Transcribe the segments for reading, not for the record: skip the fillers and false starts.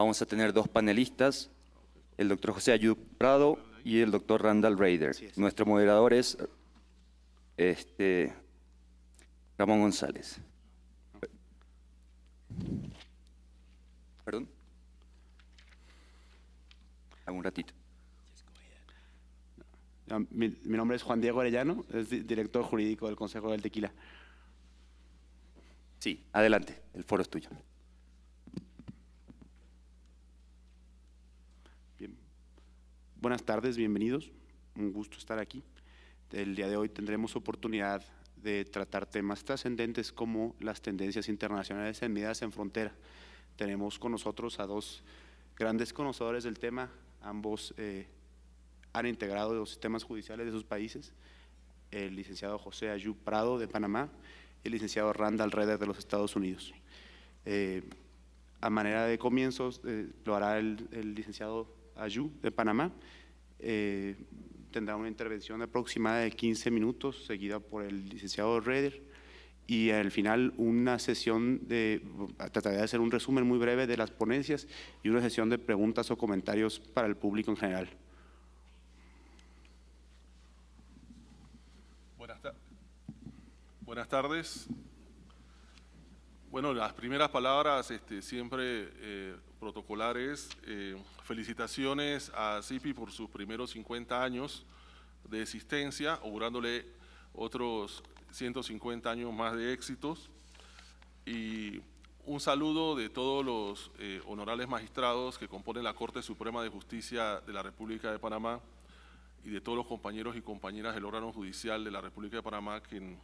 Vamos a tener dos panelistas, el doctor José Ayub Prado y el doctor Randall Rader. Nuestro moderador es Ramón González. ¿Perdón? Un ratito. Mi nombre es Juan Diego Arellano, es director jurídico del Consejo del Tequila. Sí, adelante, el foro es tuyo. Bien. Buenas tardes, bienvenidos. Un gusto estar aquí. El día de hoy tendremos oportunidad de tratar temas trascendentes como las tendencias internacionales en medidas en frontera. Tenemos con nosotros a dos grandes conocedores del tema, ambos han integrado los sistemas judiciales de sus países, el licenciado José Ayub Prado de Panamá y el licenciado Randall Rader de los Estados Unidos. A manera de comienzos lo hará el licenciado Ayub de Panamá. Tendrá una intervención aproximada de 15 minutos, seguida por el licenciado Rader, y al final una sesión trataré de hacer un resumen muy breve de las ponencias y una sesión de preguntas o comentarios para el público en general. Buenas tardes. Bueno, las primeras palabras siempre protocolares. Felicitaciones a CIPI por sus primeros 50 años de existencia, augurándole otros 150 años más de éxitos. Y un saludo de todos los honorables magistrados que componen la Corte Suprema de Justicia de la República de Panamá y de todos los compañeros y compañeras del órgano judicial de la República de Panamá que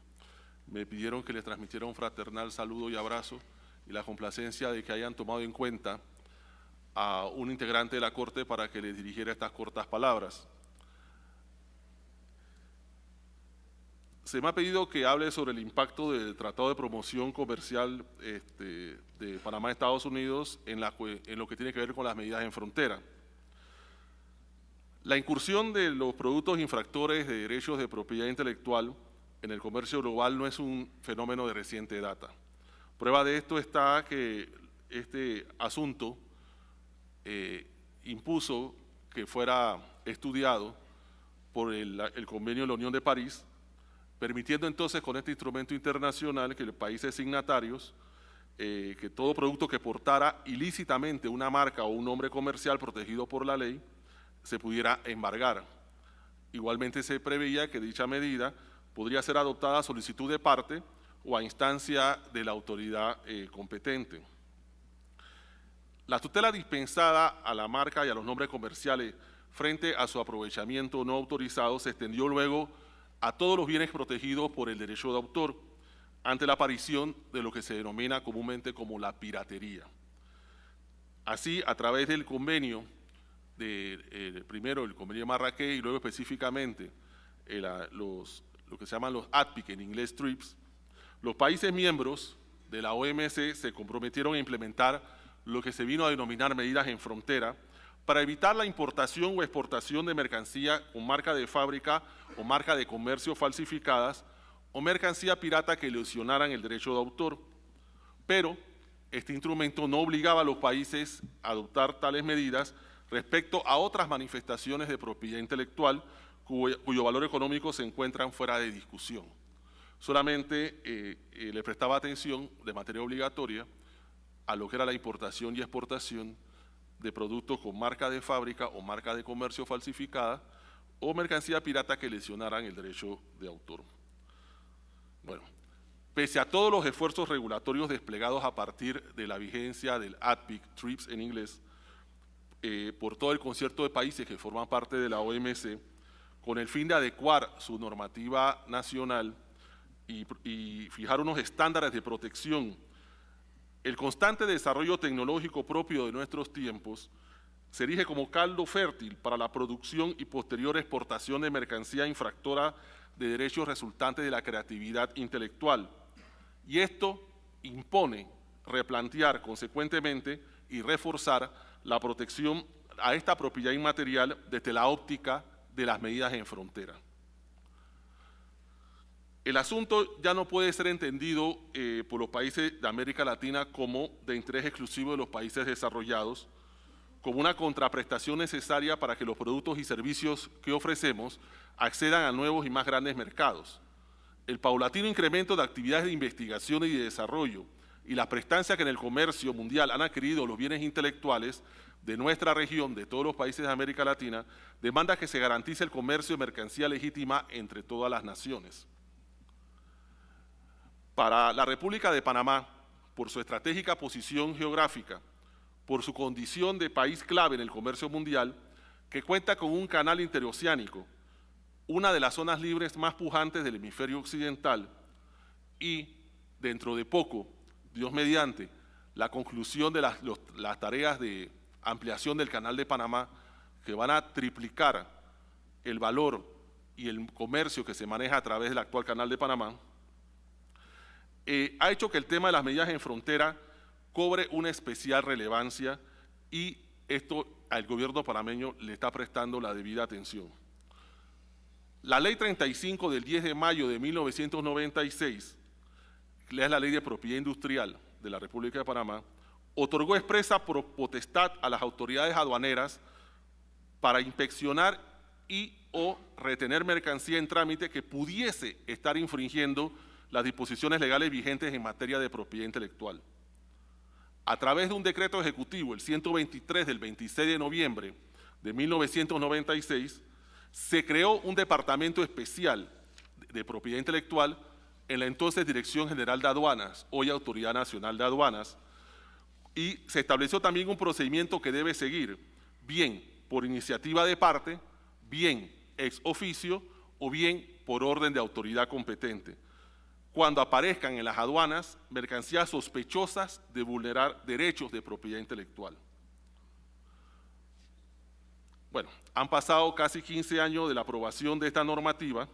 me pidieron que les transmitiera un fraternal saludo y abrazo y la complacencia de que hayan tomado en cuenta a un integrante de la Corte para que les dirigiera estas cortas palabras. Se me ha pedido que hable sobre el impacto del Tratado de Promoción Comercial de Panamá y Estados Unidos en lo que tiene que ver con las medidas en frontera. La incursión de los productos infractores de derechos de propiedad intelectual en el comercio global no es un fenómeno de reciente data. Prueba de esto está que este asunto impuso que fuera estudiado por el Convenio de la Unión de París, permitiendo entonces con este instrumento internacional que los países signatarios, que todo producto que portara ilícitamente una marca o un nombre comercial protegido por la ley, se pudiera embargar. Igualmente se preveía que dicha medida podría ser adoptada a solicitud de parte o a instancia de la autoridad competente. La tutela dispensada a la marca y a los nombres comerciales frente a su aprovechamiento no autorizado se extendió luego a todos los bienes protegidos por el derecho de autor ante la aparición de lo que se denomina comúnmente como la piratería. Así, a través del convenio, primero el convenio de Marrakech y luego específicamente lo que se llaman los ADPIC, en inglés TRIPS, los países miembros de la OMC se comprometieron a implementar lo que se vino a denominar medidas en frontera para evitar la importación o exportación de mercancía con marca de fábrica o marca de comercio falsificadas o mercancía pirata que lesionaran el derecho de autor. Pero este instrumento no obligaba a los países a adoptar tales medidas respecto a otras manifestaciones de propiedad intelectual cuyo valor económico se encuentran fuera de discusión. Solamente le prestaba atención de manera obligatoria a lo que era la importación y exportación de productos con marca de fábrica o marca de comercio falsificada o mercancía pirata que lesionaran el derecho de autor. Bueno, pese a todos los esfuerzos regulatorios desplegados a partir de la vigencia del ADPIC, TRIPS en inglés, por todo el concierto de países que forman parte de la OMC, con el fin de adecuar su normativa nacional y fijar unos estándares de protección, el constante desarrollo tecnológico propio de nuestros tiempos se erige como caldo fértil para la producción y posterior exportación de mercancía infractora de derechos resultantes de la creatividad intelectual. Y esto impone replantear consecuentemente y reforzar la protección a esta propiedad inmaterial desde la óptica de las medidas en frontera. El asunto ya no puede ser entendido por los países de América Latina como de interés exclusivo de los países desarrollados, como una contraprestación necesaria para que los productos y servicios que ofrecemos accedan a nuevos y más grandes mercados. El paulatino incremento de actividades de investigación y de desarrollo y la prestancia que en el comercio mundial han adquirido los bienes intelectuales de nuestra región, de todos los países de América Latina, demanda que se garantice el comercio de mercancía legítima entre todas las naciones. Para la República de Panamá, por su estratégica posición geográfica, por su condición de país clave en el comercio mundial, que cuenta con un canal interoceánico, una de las zonas libres más pujantes del hemisferio occidental y, dentro de poco, Dios mediante, la conclusión de las tareas de ampliación del Canal de Panamá, que van a triplicar el valor y el comercio que se maneja a través del actual Canal de Panamá, ha hecho que el tema de las medidas en frontera cobre una especial relevancia y esto al gobierno panameño le está prestando la debida atención. La Ley 35 del 10 de mayo de 1996, que es la Ley de Propiedad Industrial de la República de Panamá, otorgó expresa potestad a las autoridades aduaneras para inspeccionar y o retener mercancía en trámite que pudiese estar infringiendo las disposiciones legales vigentes en materia de propiedad intelectual. A través de un decreto ejecutivo, el 123 del 26 de noviembre de 1996, se creó un departamento especial de propiedad intelectual en la entonces Dirección General de Aduanas, hoy Autoridad Nacional de Aduanas, y se estableció también un procedimiento que debe seguir, bien por iniciativa de parte, bien ex oficio o bien por orden de autoridad competente, cuando aparezcan en las aduanas mercancías sospechosas de vulnerar derechos de propiedad intelectual. Bueno, han pasado casi 15 años de la aprobación de esta normativa.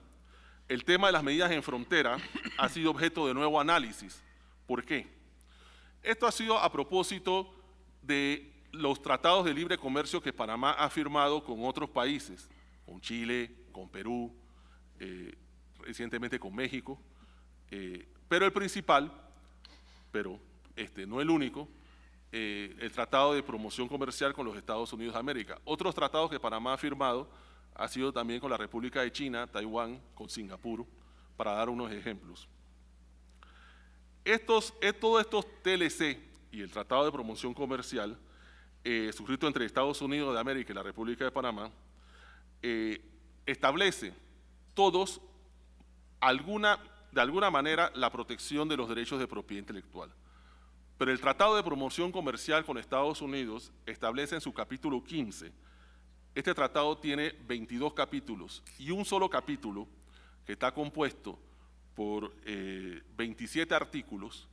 El tema de las medidas en frontera ha sido objeto de nuevo análisis. ¿Por qué? Esto ha sido a propósito de los tratados de libre comercio que Panamá ha firmado con otros países, con Chile, con Perú, recientemente con México, pero el principal, pero no el único, el Tratado de Promoción Comercial con los Estados Unidos de América. Otros tratados que Panamá ha firmado ha sido también con la República de China, Taiwán, con Singapur, para dar unos ejemplos. Todos estos TLC y el Tratado de Promoción Comercial, suscrito entre Estados Unidos de América y la República de Panamá, establece todos de alguna manera la protección de los derechos de propiedad intelectual. Pero el Tratado de Promoción Comercial con Estados Unidos establece en su capítulo 15, este tratado tiene 22 capítulos y un solo capítulo que está compuesto por 27 artículos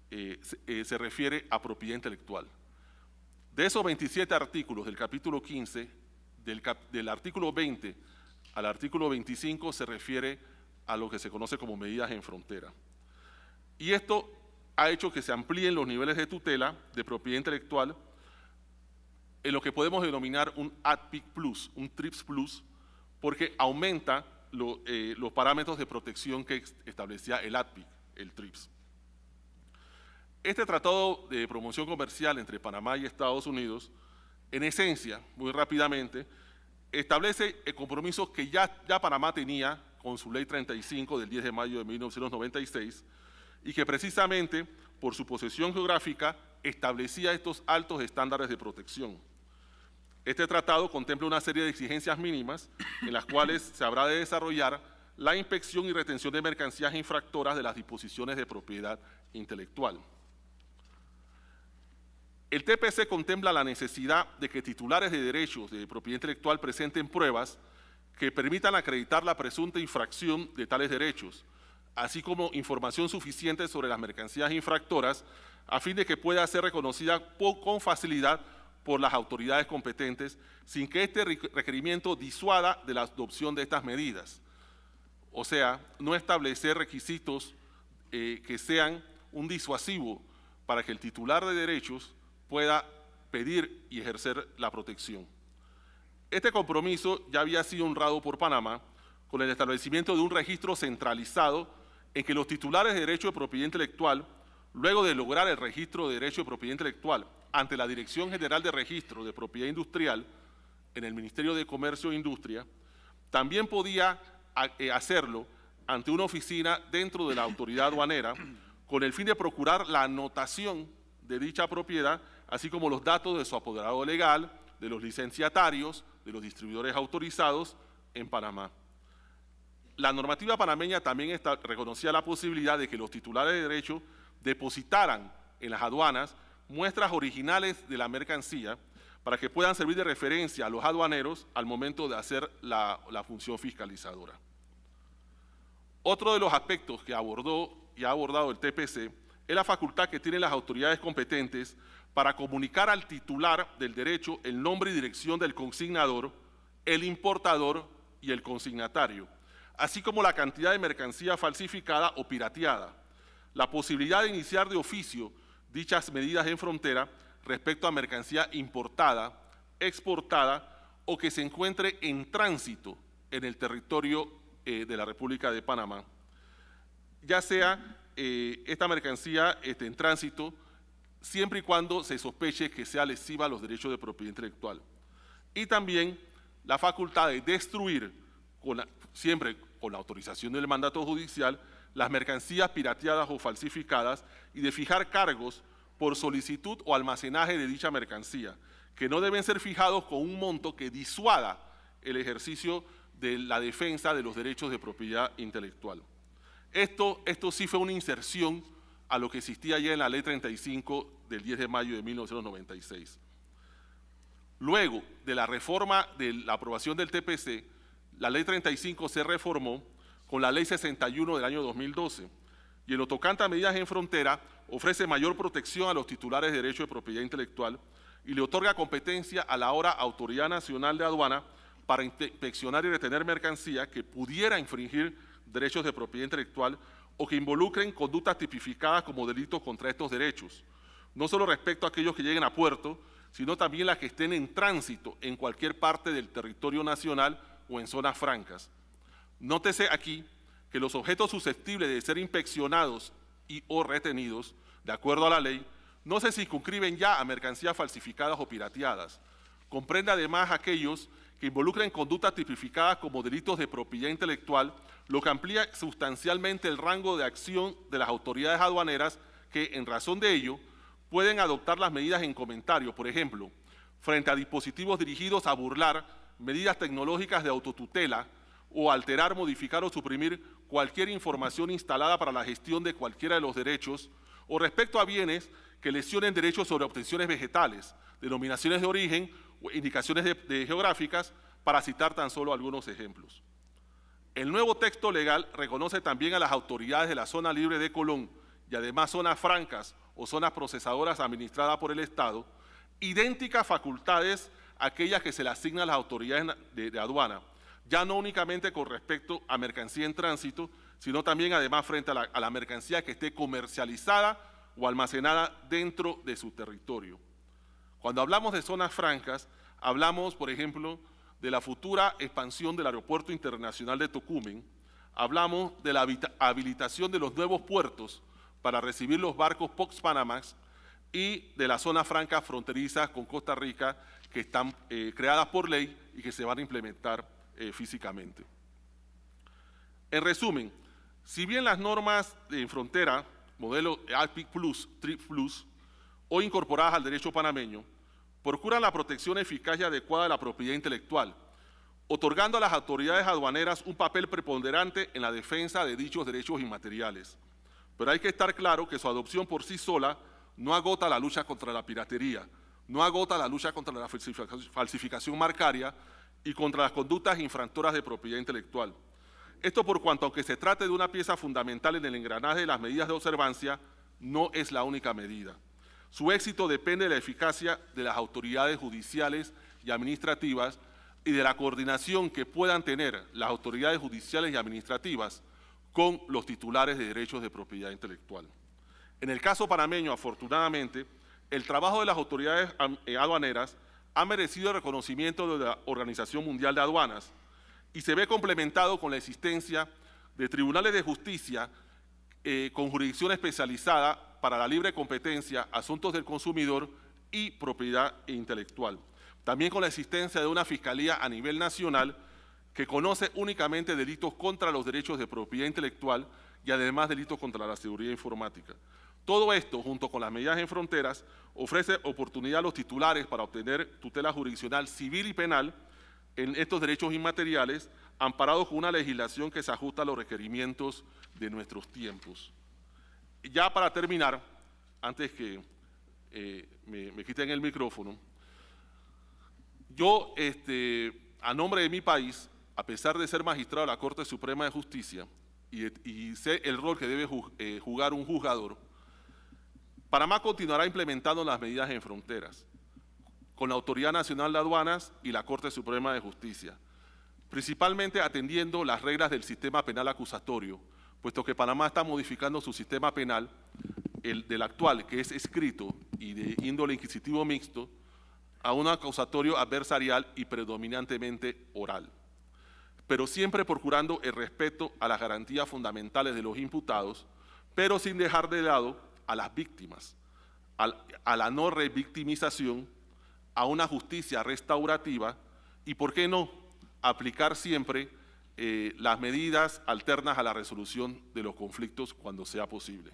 se refiere a propiedad intelectual. De esos 27 artículos del capítulo 15, del artículo 20 al artículo 25 se refiere a lo que se conoce como medidas en frontera. Y esto ha hecho que se amplíen los niveles de tutela de propiedad intelectual en lo que podemos denominar un ADPIC Plus, un TRIPS Plus, porque aumenta los parámetros de protección que establecía el ADPIC, el TRIPS. Este tratado de promoción comercial entre Panamá y Estados Unidos, en esencia, muy rápidamente, establece compromisos que ya Panamá tenía con su Ley 35 del 10 de mayo de 1996 y que precisamente por su posesión geográfica establecía estos altos estándares de protección. Este tratado contempla una serie de exigencias mínimas en las cuales se habrá de desarrollar la inspección y retención de mercancías infractoras de las disposiciones de propiedad intelectual. El TPC contempla la necesidad de que titulares de derechos de propiedad intelectual presenten pruebas que permitan acreditar la presunta infracción de tales derechos, así como información suficiente sobre las mercancías infractoras a fin de que pueda ser reconocida con facilidad por las autoridades competentes sin que este requerimiento disuada de la adopción de estas medidas. O sea, no establecer requisitos que sean un disuasivo para que el titular de derechos pueda pedir y ejercer la protección. Este compromiso ya había sido honrado por Panamá con el establecimiento de un registro centralizado en que los titulares de derecho de propiedad intelectual, luego de lograr el registro de derecho de propiedad intelectual ante la Dirección General de Registro de Propiedad Industrial en el Ministerio de Comercio e Industria, también podía hacerlo ante una oficina dentro de la autoridad aduanera con el fin de procurar la anotación de dicha propiedad, así como los datos de su apoderado legal, de los licenciatarios, de los distribuidores autorizados en Panamá. La normativa panameña también reconocía la posibilidad de que los titulares de derecho depositaran en las aduanas muestras originales de la mercancía para que puedan servir de referencia a los aduaneros al momento de hacer la función fiscalizadora. Otro de los aspectos que abordó y ha abordado el TPC es la facultad que tienen las autoridades competentes para comunicar al titular del derecho el nombre y dirección del consignador, el importador y el consignatario, así como la cantidad de mercancía falsificada o pirateada, la posibilidad de iniciar de oficio dichas medidas en frontera respecto a mercancía importada, exportada o que se encuentre en tránsito en el territorio de la República de Panamá, ya sea esta mercancía en tránsito, siempre y cuando se sospeche que sea lesiva a los derechos de propiedad intelectual. Y también la facultad de destruir, siempre con la autorización del mandato judicial, las mercancías pirateadas o falsificadas y de fijar cargos por solicitud o almacenaje de dicha mercancía, que no deben ser fijados con un monto que disuada el ejercicio de la defensa de los derechos de propiedad intelectual. Esto sí fue una inserción a lo que existía ya en la Ley 35 del 10 de mayo de 1996. Luego de la reforma de la aprobación del TPC, la Ley 35 se reformó con la Ley 61 del año 2012 y en lo tocante a medidas en frontera ofrece mayor protección a los titulares de derecho de propiedad intelectual y le otorga competencia a la ahora Autoridad Nacional de Aduana para inspeccionar y retener mercancía que pudiera infringir derechos de propiedad intelectual o que involucren conductas tipificadas como delitos contra estos derechos, no solo respecto a aquellos que lleguen a puerto, sino también las que estén en tránsito en cualquier parte del territorio nacional o en zonas francas. Nótese aquí que los objetos susceptibles de ser inspeccionados y o retenidos, de acuerdo a la ley, no se circunscriben ya a mercancías falsificadas o pirateadas. Comprende además aquellos que involucren conductas tipificadas como delitos de propiedad intelectual, lo que amplía sustancialmente el rango de acción de las autoridades aduaneras que, en razón de ello, pueden adoptar las medidas en comentario, por ejemplo, frente a dispositivos dirigidos a burlar medidas tecnológicas de autotutela o alterar, modificar o suprimir cualquier información instalada para la gestión de cualquiera de los derechos o respecto a bienes que lesionen derechos sobre obtenciones vegetales, denominaciones de origen o indicaciones geográficas, para citar tan solo algunos ejemplos. El nuevo texto legal reconoce también a las autoridades de la zona libre de Colón y además zonas francas o zonas procesadoras administradas por el Estado, idénticas facultades a aquellas que se le asignan a las autoridades de aduana, ya no únicamente con respecto a mercancía en tránsito, sino también además frente a la mercancía que esté comercializada o almacenada dentro de su territorio. Cuando hablamos de zonas francas, hablamos, por ejemplo, de la futura expansión del Aeropuerto Internacional de Tocumen, hablamos de la habilitación de los nuevos puertos para recibir los barcos Pox-Panamax y de las zonas francas fronterizas con Costa Rica que están creadas por ley y que se van a implementar físicamente. En resumen, si bien las normas en frontera, modelo ALPIC Plus, TRIP Plus, o incorporadas al derecho panameño, procuran la protección eficaz y adecuada de la propiedad intelectual, otorgando a las autoridades aduaneras un papel preponderante en la defensa de dichos derechos inmateriales. Pero hay que estar claro que su adopción por sí sola no agota la lucha contra la piratería, no agota la lucha contra la falsificación marcaria y contra las conductas infractoras de propiedad intelectual. Esto por cuanto, aunque se trate de una pieza fundamental en el engranaje de las medidas de observancia, no es la única medida. Su éxito depende de la eficacia de las autoridades judiciales y administrativas y de la coordinación que puedan tener las autoridades judiciales y administrativas con los titulares de derechos de propiedad intelectual. En el caso panameño, afortunadamente, el trabajo de las autoridades aduaneras ha merecido el reconocimiento de la Organización Mundial de Aduanas y se ve complementado con la existencia de tribunales de justicia con jurisdicción especializada para la libre competencia, asuntos del consumidor y propiedad intelectual. También con la existencia de una fiscalía a nivel nacional que conoce únicamente delitos contra los derechos de propiedad intelectual y además delitos contra la seguridad informática. Todo esto, junto con las medidas en fronteras, ofrece oportunidad a los titulares para obtener tutela jurisdiccional civil y penal en estos derechos inmateriales, amparados con una legislación que se ajusta a los requerimientos de nuestros tiempos. Ya para terminar, antes que me quiten el micrófono, yo, a nombre de mi país, a pesar de ser magistrado de la Corte Suprema de Justicia y sé el rol que debe jugar un juzgador, Panamá continuará implementando las medidas en fronteras con la Autoridad Nacional de Aduanas y la Corte Suprema de Justicia, principalmente atendiendo las reglas del sistema penal acusatorio, puesto que Panamá está modificando su sistema penal, el del actual, que es escrito y de índole inquisitivo mixto, a un acusatorio adversarial y predominantemente oral, pero siempre procurando el respeto a las garantías fundamentales de los imputados, pero sin dejar de lado a las víctimas, a la no revictimización, a una justicia restaurativa y, ¿por qué no?, aplicar siempre las medidas alternas a la resolución de los conflictos cuando sea posible.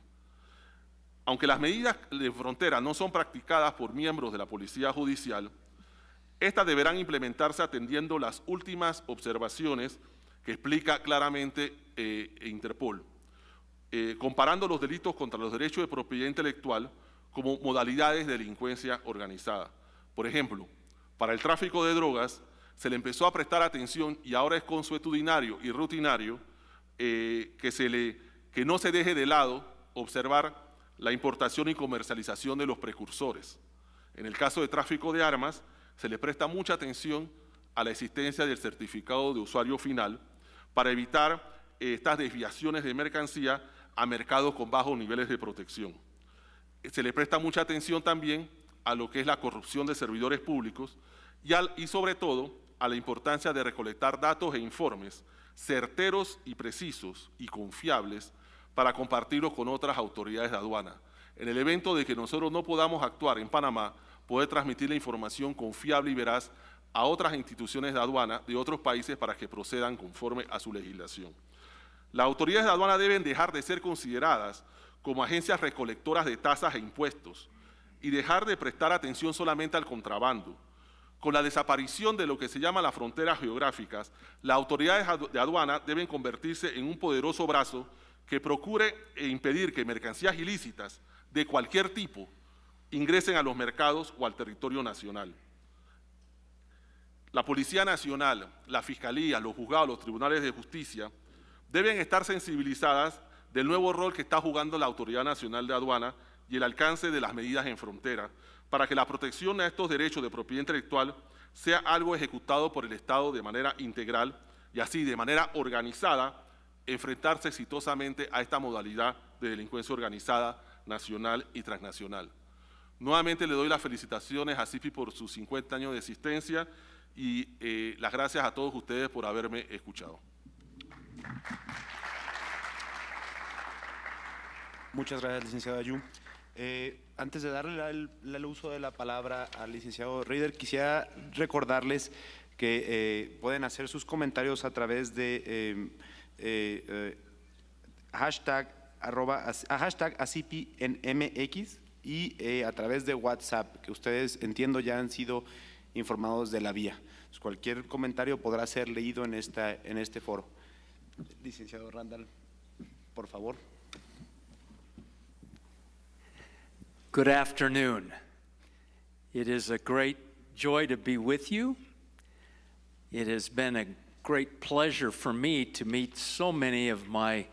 Aunque las medidas de frontera no son practicadas por miembros de la Policía Judicial, estas deberán implementarse atendiendo las últimas observaciones que explica claramente Interpol, comparando los delitos contra los derechos de propiedad intelectual como modalidades de delincuencia organizada. Por ejemplo, para el tráfico de drogas se le empezó a prestar atención y ahora es consuetudinario y rutinario que no se deje de lado observar la importación y comercialización de los precursores. En el caso de tráfico de armas, se le presta mucha atención a la existencia del certificado de usuario final para evitar estas desviaciones de mercancía a mercados con bajos niveles de protección. Se le presta mucha atención también a lo que es la corrupción de servidores públicos y sobre todo a la importancia de recolectar datos e informes certeros y precisos y confiables para compartirlos con otras autoridades de aduana. En el evento de que nosotros no podamos actuar en Panamá, poder transmitir la información confiable y veraz a otras instituciones de aduana de otros países para que procedan conforme a su legislación. Las autoridades de aduana deben dejar de ser consideradas como agencias recolectoras de tasas e impuestos y dejar de prestar atención solamente al contrabando. Con la desaparición de lo que se llama las fronteras geográficas, las autoridades de aduana deben convertirse en un poderoso brazo que procure impedir que mercancías ilícitas de cualquier tipo ingresen a los mercados o al territorio nacional. La Policía Nacional, la Fiscalía, los juzgados, los tribunales de justicia deben estar sensibilizadas del nuevo rol que está jugando la Autoridad Nacional de Aduana y el alcance de las medidas en frontera, para que la protección a estos derechos de propiedad intelectual sea algo ejecutado por el Estado de manera integral y así, de manera organizada, enfrentarse exitosamente a esta modalidad de delincuencia organizada nacional y transnacional. Nuevamente le doy las felicitaciones a CIFI por sus 50 años de existencia y las gracias a todos ustedes por haberme escuchado. Muchas gracias, licenciado Ayú. Antes de darle el uso de la palabra al licenciado Reider, quisiera recordarles que pueden hacer sus comentarios a través de hashtag ASIPI en MX y a través de WhatsApp, que ustedes, entiendo, ya han sido informados de la vía. Pues cualquier comentario podrá ser leído en este foro. Licenciado Randall, por favor. Good afternoon. It is a great joy to be with you. It has been a great pleasure for me to meet so many of my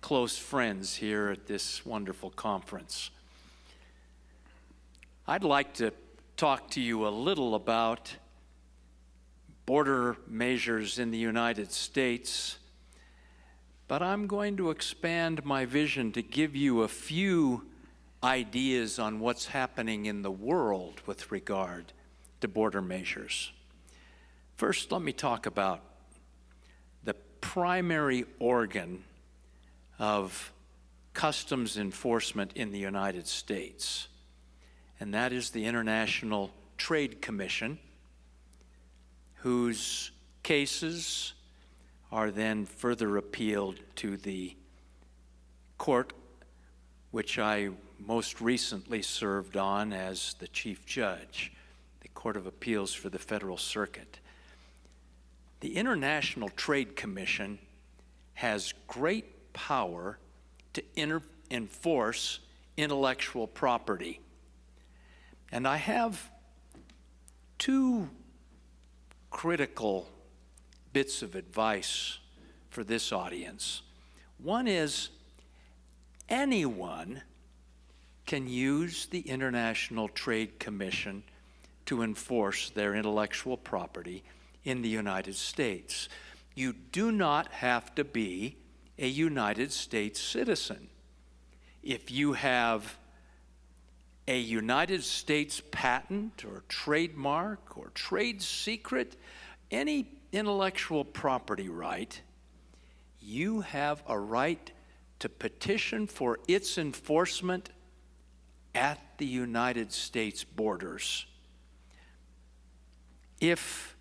close friends here at this wonderful conference. I'd like to talk to you a little about border measures in the United States, but I'm going to expand my vision to give you a few ideas on what's happening in the world with regard to border measures. First, let me talk about the primary organ of customs enforcement in the United States, and that is the International Trade Commission, whose cases are then further appealed to the court, which I most recently served on as the chief judge, the Court of Appeals for the Federal Circuit. The International Trade Commission has great power to enforce intellectual property. And I have two critical bits of advice for this audience. One is anyone can use the International Trade Commission to enforce their intellectual property in the United States. You do not have to be a United States citizen. If you have a United States patent or trademark or trade secret, any intellectual property right, you have a right to petition for its enforcement at the United States borders, if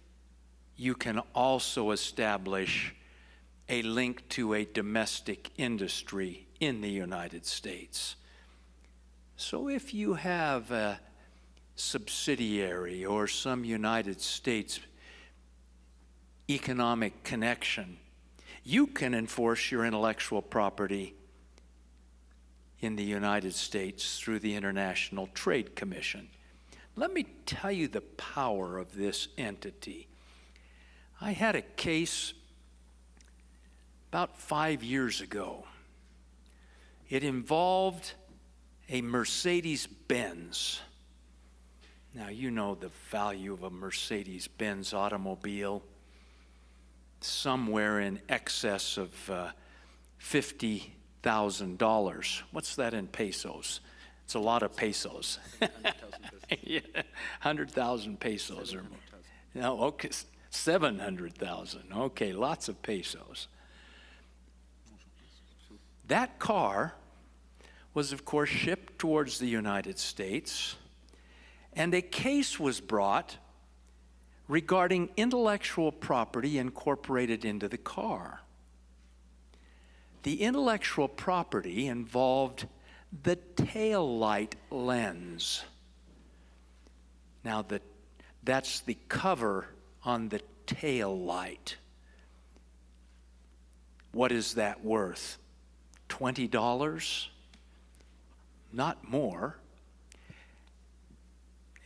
you can also establish a link to a domestic industry in the United States. So if you have a subsidiary or some United States economic connection, you can enforce your intellectual property in the United States through the International Trade Commission. Let me tell you the power of this entity. I had a case about 5 years ago. It involved a Mercedes-Benz. Now, you know the value of a Mercedes-Benz automobile, somewhere in excess of $50,000. What's that in pesos? It's a lot of pesos. 100,000 pesos or more. No, okay, 700,000. Okay, lots of pesos. That car was, of course, shipped towards the United States, and a case was brought regarding intellectual property incorporated into the car. The intellectual property involved the tail light lens. Now, that's the cover on the tail light. What is that worth? $20? Not more.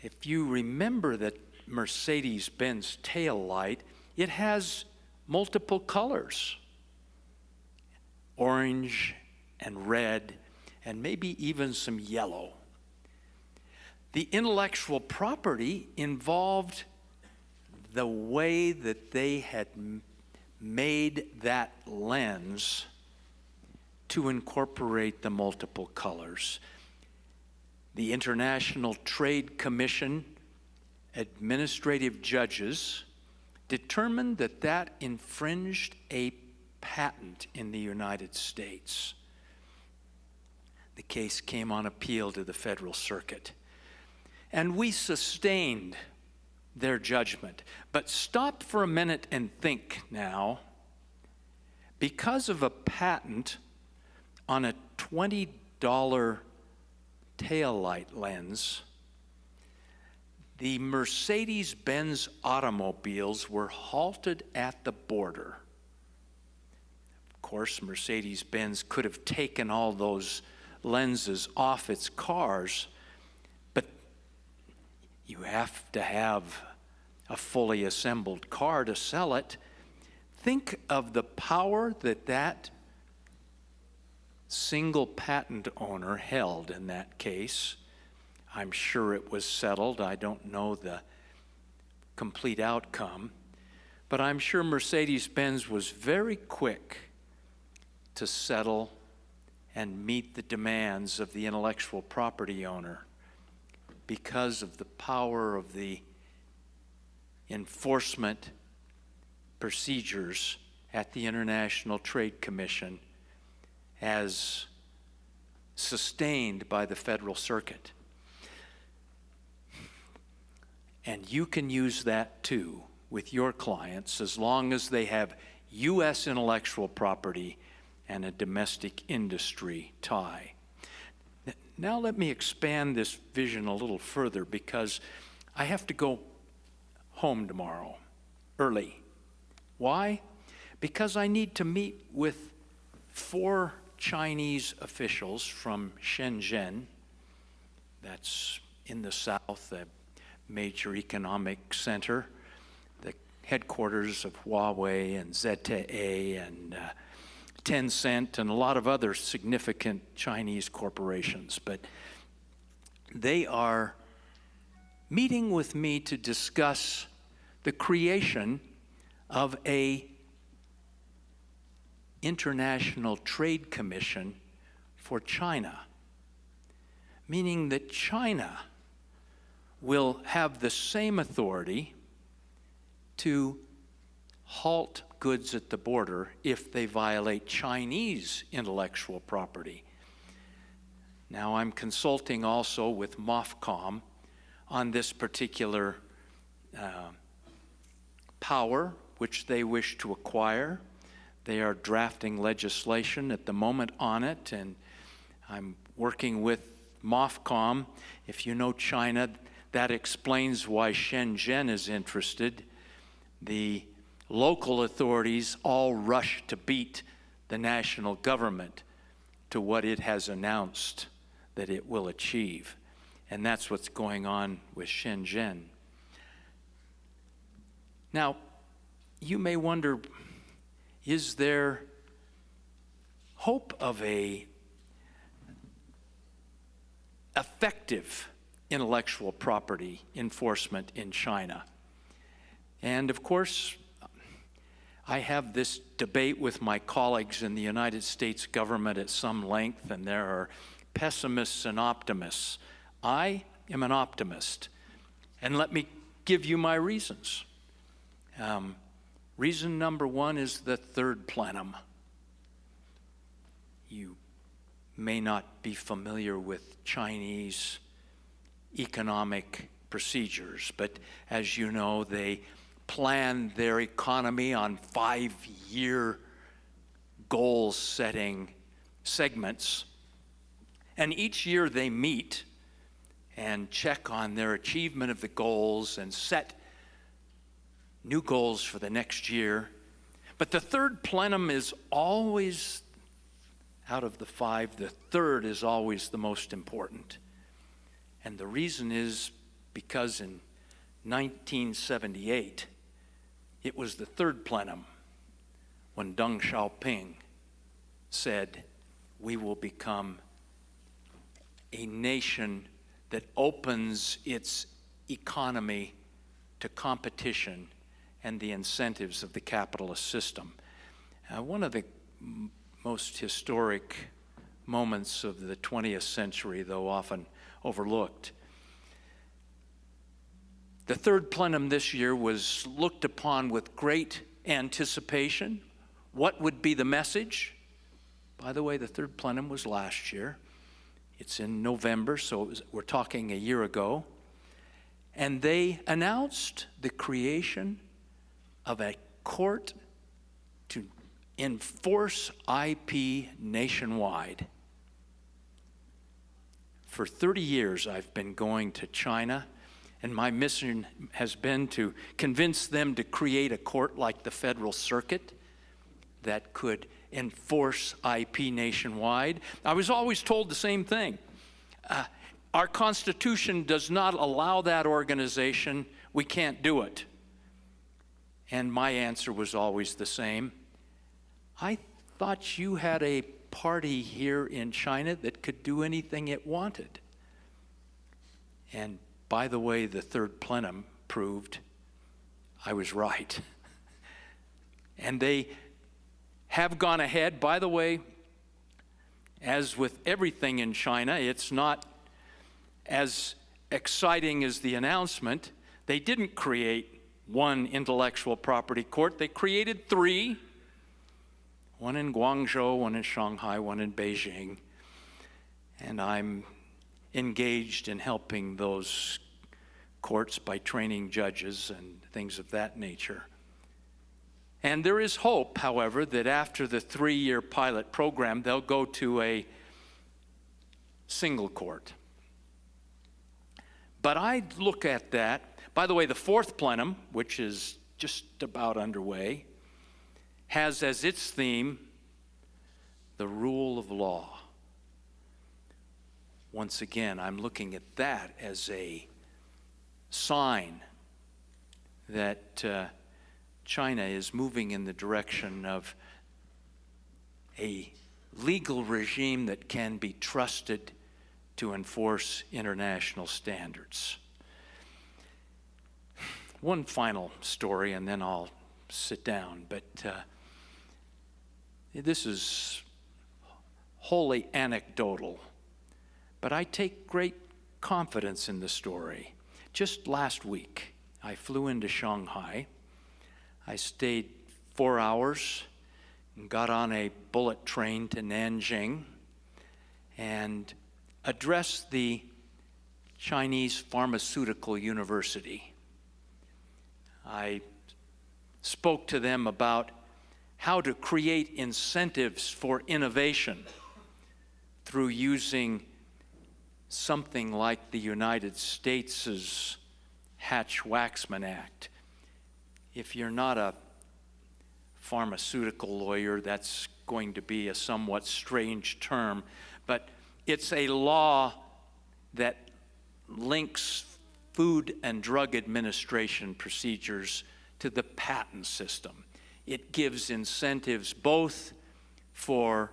If you remember that Mercedes-Benz tail light, it has multiple colors. Orange and red, and maybe even some yellow. The intellectual property involved the way that they had made that lens to incorporate the multiple colors. The International Trade Commission administrative judges determined that that infringed a patent in the United States. The case came on appeal to the Federal Circuit, and we sustained their judgment. But stop for a minute and think now. Because of a patent on a $20 taillight lens, the Mercedes-Benz automobiles were halted at the border. Of course, Mercedes-Benz could have taken all those lenses off its cars, but you have to have a fully assembled car to sell it. Think of the power that that single patent owner held in that case. I'm sure it was settled. I don't know the complete outcome, but I'm sure Mercedes-Benz was very quick to settle and meet the demands of the intellectual property owner because of the power of the enforcement procedures at the International Trade Commission as sustained by the Federal Circuit. And you can use that too with your clients as long as they have U.S. intellectual property and a domestic industry tie. Now let me expand this vision a little further because I have to go home tomorrow early. Why? Because I need to meet with 4 Chinese officials from Shenzhen, that's in the south, a major economic center, the headquarters of Huawei and ZTE and Tencent and a lot of other significant Chinese corporations. But they are meeting with me to discuss the creation of a International Trade Commission for China, meaning that China will have the same authority to halt goods at the border if they violate Chinese intellectual property. Now, I'm consulting also with MOFCOM on this particular power which they wish to acquire. They are drafting legislation at the moment on it, and I'm working with MOFCOM. If you know China, that explains why Shenzhen is interested. The local authorities all rush to beat the national government to what it has announced that it will achieve. And that's what's going on with Shenzhen. Now, you may wonder, is there hope of a effective intellectual property enforcement in China? And of course, I have this debate with my colleagues in the United States government at some length, and there are pessimists and optimists. I am an optimist, and let me give you my reasons. Reason number one is the third plenum. You may not be familiar with Chinese economic procedures, but as you know, they plan their economy on 5-year goal-setting segments. And each year they meet and check on their achievement of the goals and set new goals for the next year. But the third plenum is always, out of the 5, the third is always the most important. And the reason is because in 1978, it was the third plenum when Deng Xiaoping said, we will become a nation that opens its economy to competition and the incentives of the capitalist system. One of the most historic moments of the 20th century, though often overlooked. The third plenum this year was looked upon with great anticipation. What would be the message? By the way, the third plenum was last year. It's in November, so we're talking a year ago. And they announced the creation of a court to enforce IP nationwide. For 30 years, I've been going to China, and my mission has been to convince them to create a court like the Federal Circuit that could enforce IP nationwide. I was always told the same thing. Our Constitution does not allow that organization. We can't do it. And my answer was always the same. I thought you had a party here in China that could do anything it wanted. And by the way, the third plenum proved I was right. And they have gone ahead. By the way, as with everything in China, it's not as exciting as the announcement. They didn't create one intellectual property court. They created 3, one in Guangzhou, one in Shanghai, one in Beijing. And I'm engaged in helping those courts by training judges and things of that nature. And there is hope, however, that after the 3-year pilot program, they'll go to a single court. But I look at that. By the way, the 4th plenum, which is just about underway, has as its theme the rule of law. Once again, I'm looking at that as a sign that China is moving in the direction of a legal regime that can be trusted to enforce international standards. One final story, and then I'll sit down, but this is wholly anecdotal, but I take great confidence in the story. Just last week, I flew into Shanghai. I stayed 4 hours and got on a bullet train to Nanjing and addressed the Chinese Pharmaceutical University. I spoke to them about how to create incentives for innovation through using something like the United States' Hatch-Waxman Act. If you're not a pharmaceutical lawyer, that's going to be a somewhat strange term, but it's a law that links Food and Drug Administration procedures to the patent system. It gives incentives both for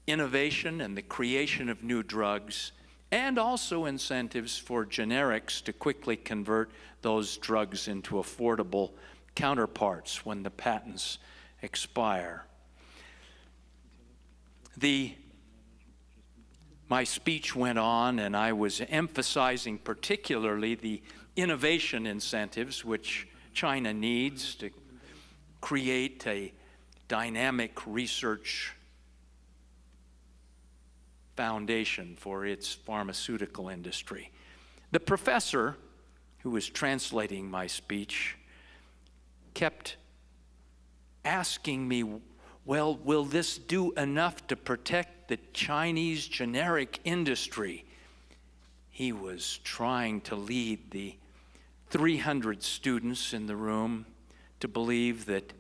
innovation and the creation of new drugs, and also incentives for generics to quickly convert those drugs into affordable counterparts when the patents expire. My speech went on, and I was emphasizing particularly the innovation incentives which China needs to create a dynamic research foundation for its pharmaceutical industry. The professor who was translating my speech kept asking me, well, will this do enough to protect the Chinese generic industry? He was trying to lead the 300 students in the room to believe that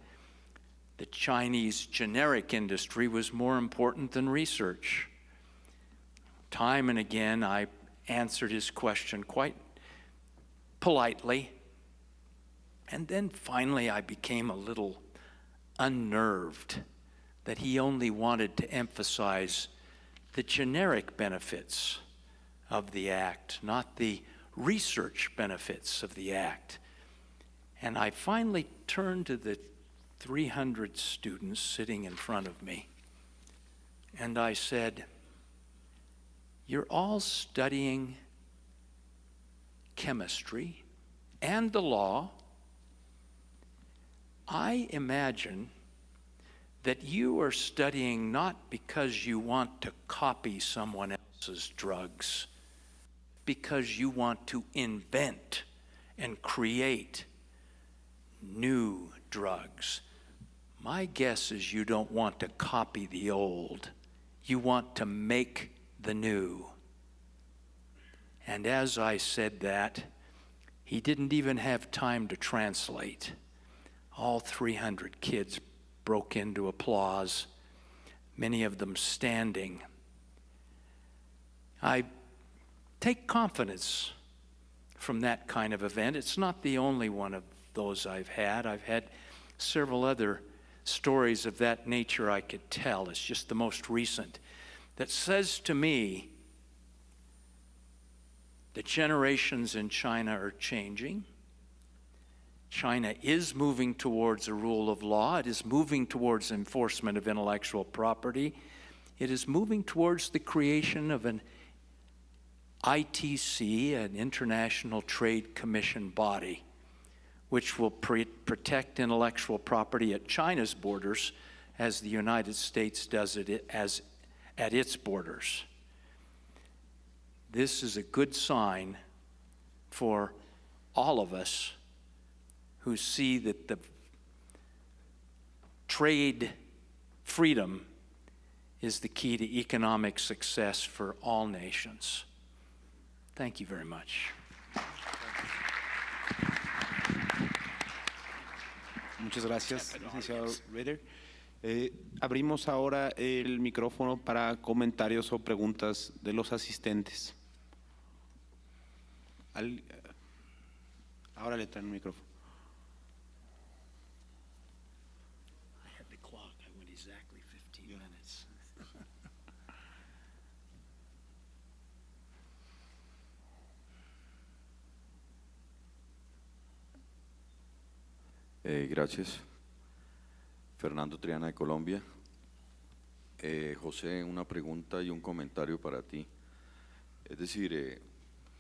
the Chinese generic industry was more important than research. Time and again, I answered his question quite politely, and then finally I became a little unnerved that he only wanted to emphasize the generic benefits of the act, not the research benefits of the act. And I finally turned to the 300 students sitting in front of me, and I said, "You're all studying chemistry and the law. I imagine that you are studying not because you want to copy someone else's drugs, because you want to invent and create new drugs. My guess is you don't want to copy the old. You want to make the new." And as I said that, he didn't even have time to translate. All 300 kids broke into applause, many of them standing. I take confidence from that kind of event. It's not the only one of those I've had. I've had several other stories of that nature I could tell. It's just the most recent that says to me the generations in China are changing. China is moving towards a rule of law. It is moving towards enforcement of intellectual property. It is moving towards the creation of an ITC, an International Trade Commission body, which will protect intellectual property at China's borders as the United States does it at its borders. This is a good sign for all of us who see that the trade freedom is the key to economic success for all nations. Thank you very much. Muchas gracias, licenciado Rader. Abrimos ahora el micrófono para comentarios o preguntas de los asistentes. Ahora le traen el micrófono. I had the clock. I went exactly 15 minutes. Gracias. Fernando Triana de Colombia. José, una pregunta y un comentario para ti. Es decir,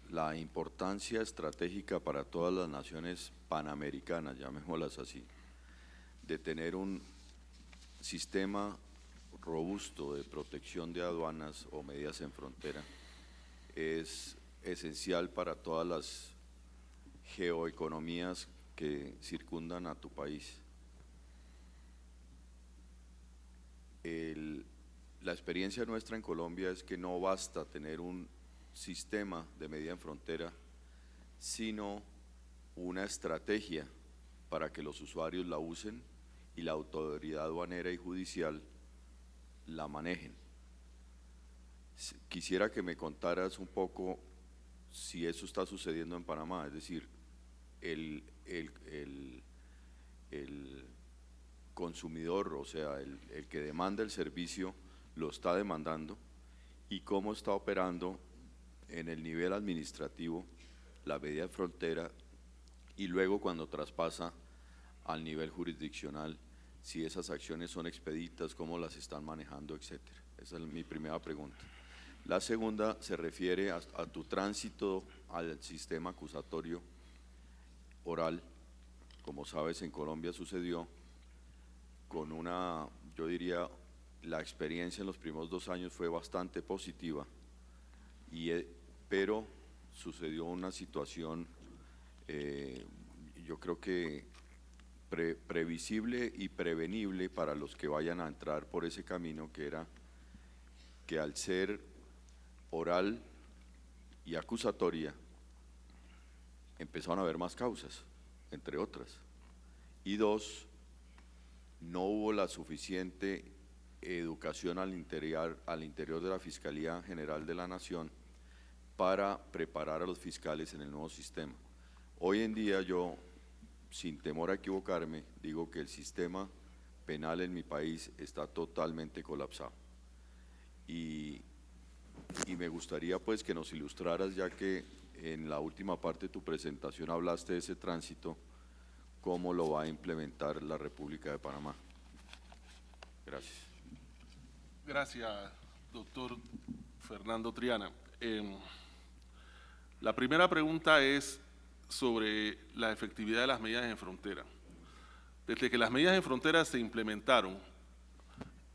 la importancia estratégica para todas las naciones panamericanas, llamémoslas así, de tener un sistema robusto de protección de aduanas o medidas en frontera es esencial para todas las geoeconomías que circundan a tu país. La experiencia nuestra en Colombia es que no basta tener un sistema de medida en frontera, sino una estrategia para que los usuarios la usen y la autoridad aduanera y judicial la manejen. Quisiera que me contaras un poco si eso está sucediendo en Panamá, es decir, el consumidor, o sea, el que demanda el servicio, lo está demandando, y cómo está operando en el nivel administrativo la medida de frontera, y luego cuando traspasa al nivel jurisdiccional, si esas acciones son expeditas, cómo las están manejando, etcétera. Esa es mi primera pregunta. La segunda se refiere a tu tránsito al sistema acusatorio oral. Como sabes, en Colombia sucedió con una, yo diría, la experiencia en los primeros 2 años fue bastante positiva, pero sucedió una situación, yo creo que previsible y prevenible para los que vayan a entrar por ese camino, que era que al ser oral y acusatoria, empezaron a haber más causas, entre otras. Y 2, no hubo la suficiente educación al interior de la Fiscalía General de la Nación para preparar a los fiscales en el nuevo sistema. Hoy en día yo, sin temor a equivocarme, digo que el sistema penal en mi país está totalmente colapsado. Y me gustaría pues que nos ilustraras, ya que en la última parte de tu presentación hablaste de ese tránsito, cómo lo va a implementar la República de Panamá. Gracias. Gracias, doctor Fernando Triana. La primera pregunta es sobre la efectividad de las medidas en frontera. Desde que las medidas en frontera se implementaron,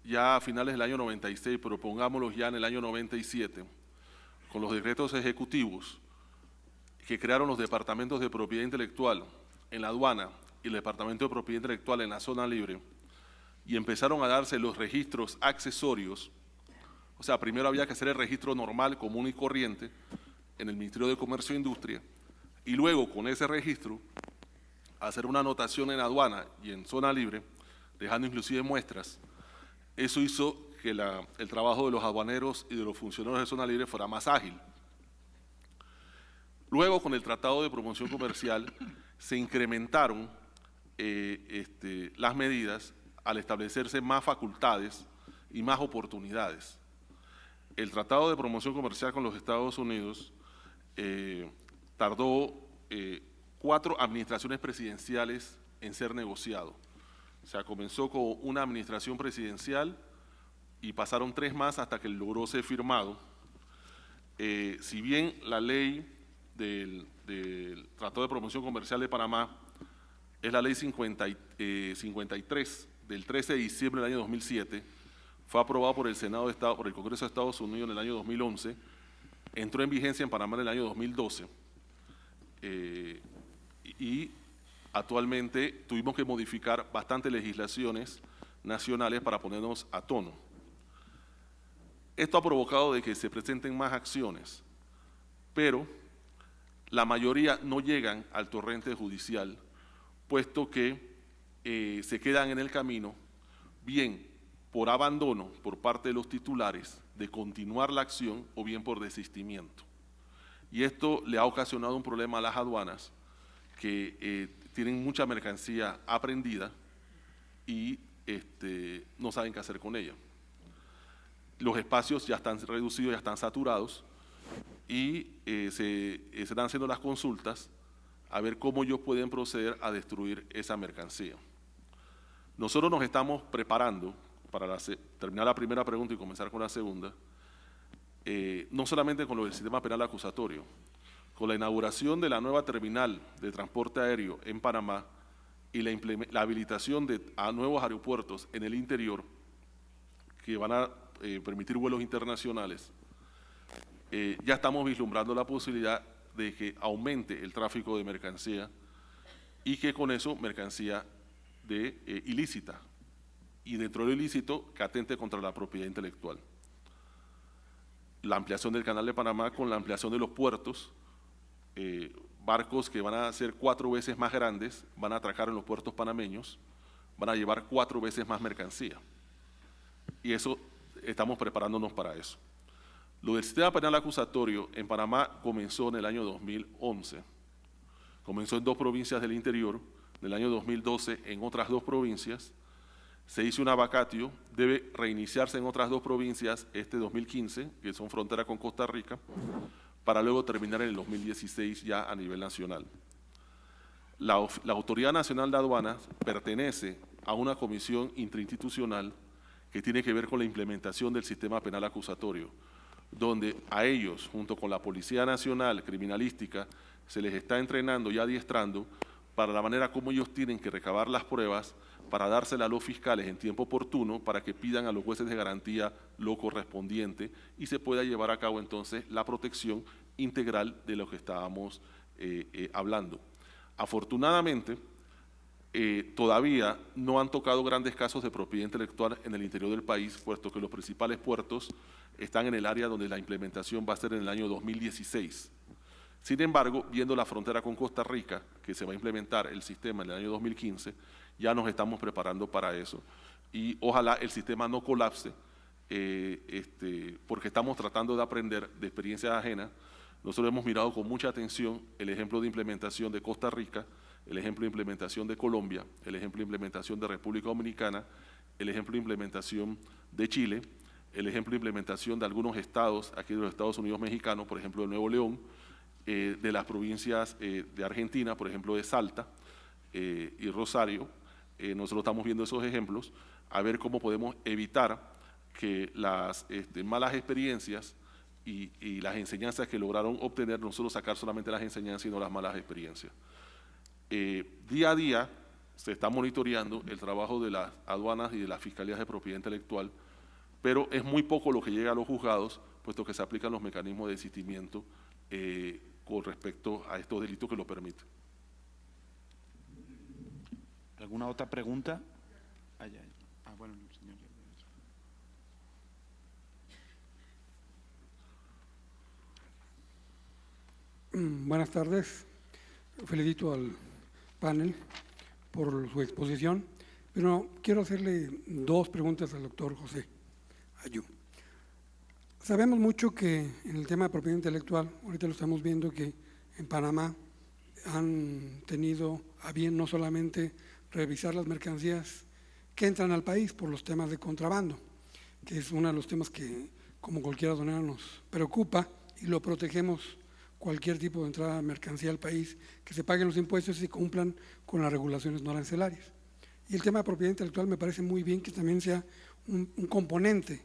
ya a finales del año 96, pero pongámoslos ya en el año 97, con los decretos ejecutivos que crearon los departamentos de propiedad intelectual en la aduana y el departamento de propiedad intelectual en la zona libre, y empezaron a darse los registros accesorios. O sea, primero había que hacer el registro normal, común y corriente en el Ministerio de Comercio e Industria, y luego con ese registro hacer una anotación en aduana y en zona libre, dejando inclusive muestras. Eso hizo que el trabajo de los aduaneros y de los funcionarios de zona libre fuera más ágil. Luego, con el Tratado de Promoción Comercial, se incrementaron las medidas al establecerse más facultades y más oportunidades. El Tratado de Promoción Comercial con los Estados Unidos tardó 4 administraciones presidenciales en ser negociado. O sea, comenzó con una administración presidencial y pasaron 3 más hasta que logró ser firmado. Si bien la ley del Tratado de Promoción Comercial de Panamá es la ley 53 del 13 de diciembre del año 2007, fue aprobado por el Senado de Estado, por el Congreso de Estados Unidos en el año 2011, entró en vigencia en Panamá en el año 2012. y actualmente tuvimos que modificar bastantes legislaciones nacionales para ponernos a tono. Esto ha provocado de que se presenten más acciones, pero la mayoría no llegan al torrente judicial, puesto que se quedan en el camino, bien por abandono por parte de los titulares de continuar la acción o bien por desistimiento. Y esto le ha ocasionado un problema a las aduanas que tienen mucha mercancía aprehendida y no saben qué hacer con ella. Los espacios ya están reducidos, ya están saturados y se están haciendo las consultas a ver cómo ellos pueden proceder a destruir esa mercancía. Nosotros nos estamos preparando para terminar la primera pregunta y comenzar con la segunda, no solamente con lo del sistema penal acusatorio, con la inauguración de la nueva terminal de transporte aéreo en Panamá y la habilitación a nuevos aeropuertos en el interior que van a permitir vuelos internacionales, ya estamos vislumbrando la posibilidad de que aumente el tráfico de mercancía y que con eso mercancía ilícita y dentro de lo ilícito que atente contra la propiedad intelectual. La ampliación del Canal de Panamá con la ampliación de los puertos, barcos que van a ser 4 veces más grandes, van a atracar en los puertos panameños, van a llevar 4 veces más mercancía. Y eso, estamos preparándonos para eso. Lo del sistema penal acusatorio en Panamá comenzó en el año 2011. Comenzó en 2 provincias del interior, en el año 2012 en otras 2 provincias. Se hizo una vacatio, debe reiniciarse en otras 2 provincias 2015, que son frontera con Costa Rica, para luego terminar en el 2016 ya a nivel nacional. La Autoridad Nacional de Aduanas pertenece a una comisión interinstitucional que tiene que ver con la implementación del sistema penal acusatorio, donde a ellos, junto con la Policía Nacional Criminalística, se les está entrenando y adiestrando para la manera como ellos tienen que recabar las pruebas para dárselas a los fiscales en tiempo oportuno para que pidan a los jueces de garantía lo correspondiente y se pueda llevar a cabo entonces la protección integral de lo que estábamos hablando. Afortunadamente, todavía no han tocado grandes casos de propiedad intelectual en el interior del país, puesto que los principales puertos están en el área donde la implementación va a ser en el año 2016. Sin embargo, viendo la frontera con Costa Rica, que se va a implementar el sistema en el año 2015, ya nos estamos preparando para eso. Y ojalá el sistema no colapse, porque estamos tratando de aprender de experiencias ajenas. Nosotros hemos mirado con mucha atención el ejemplo de implementación de Costa Rica, el ejemplo de implementación de Colombia, el ejemplo de implementación de República Dominicana, el ejemplo de implementación de Chile, el ejemplo de implementación de algunos estados, aquí de los Estados Unidos mexicanos, por ejemplo de Nuevo León, de las provincias de Argentina, por ejemplo de Salta y Rosario. Nosotros estamos viendo esos ejemplos, a ver cómo podemos evitar que las malas experiencias y las enseñanzas que lograron obtener, no solo sacar solamente las enseñanzas, sino las malas experiencias. Día a día se está monitoreando el trabajo de las aduanas y de las fiscalías de propiedad intelectual, pero es muy poco lo que llega a los juzgados, puesto que se aplican los mecanismos de desistimiento con respecto a estos delitos que lo permiten. ¿Alguna otra pregunta? Bueno, señor. Buenas tardes. Felicito al panel por su exposición, pero quiero hacerle 2 preguntas al doctor José Ayú. Sabemos mucho que en el tema de propiedad intelectual, ahorita lo estamos viendo que en Panamá han tenido a bien no solamente revisar las mercancías que entran al país por los temas de contrabando, que es uno de los temas que como cualquier aduanera nos preocupa y lo protegemos cualquier tipo de entrada de mercancía al país, que se paguen los impuestos y se cumplan con las regulaciones no arancelarias. Y el tema de propiedad intelectual me parece muy bien que también sea un componente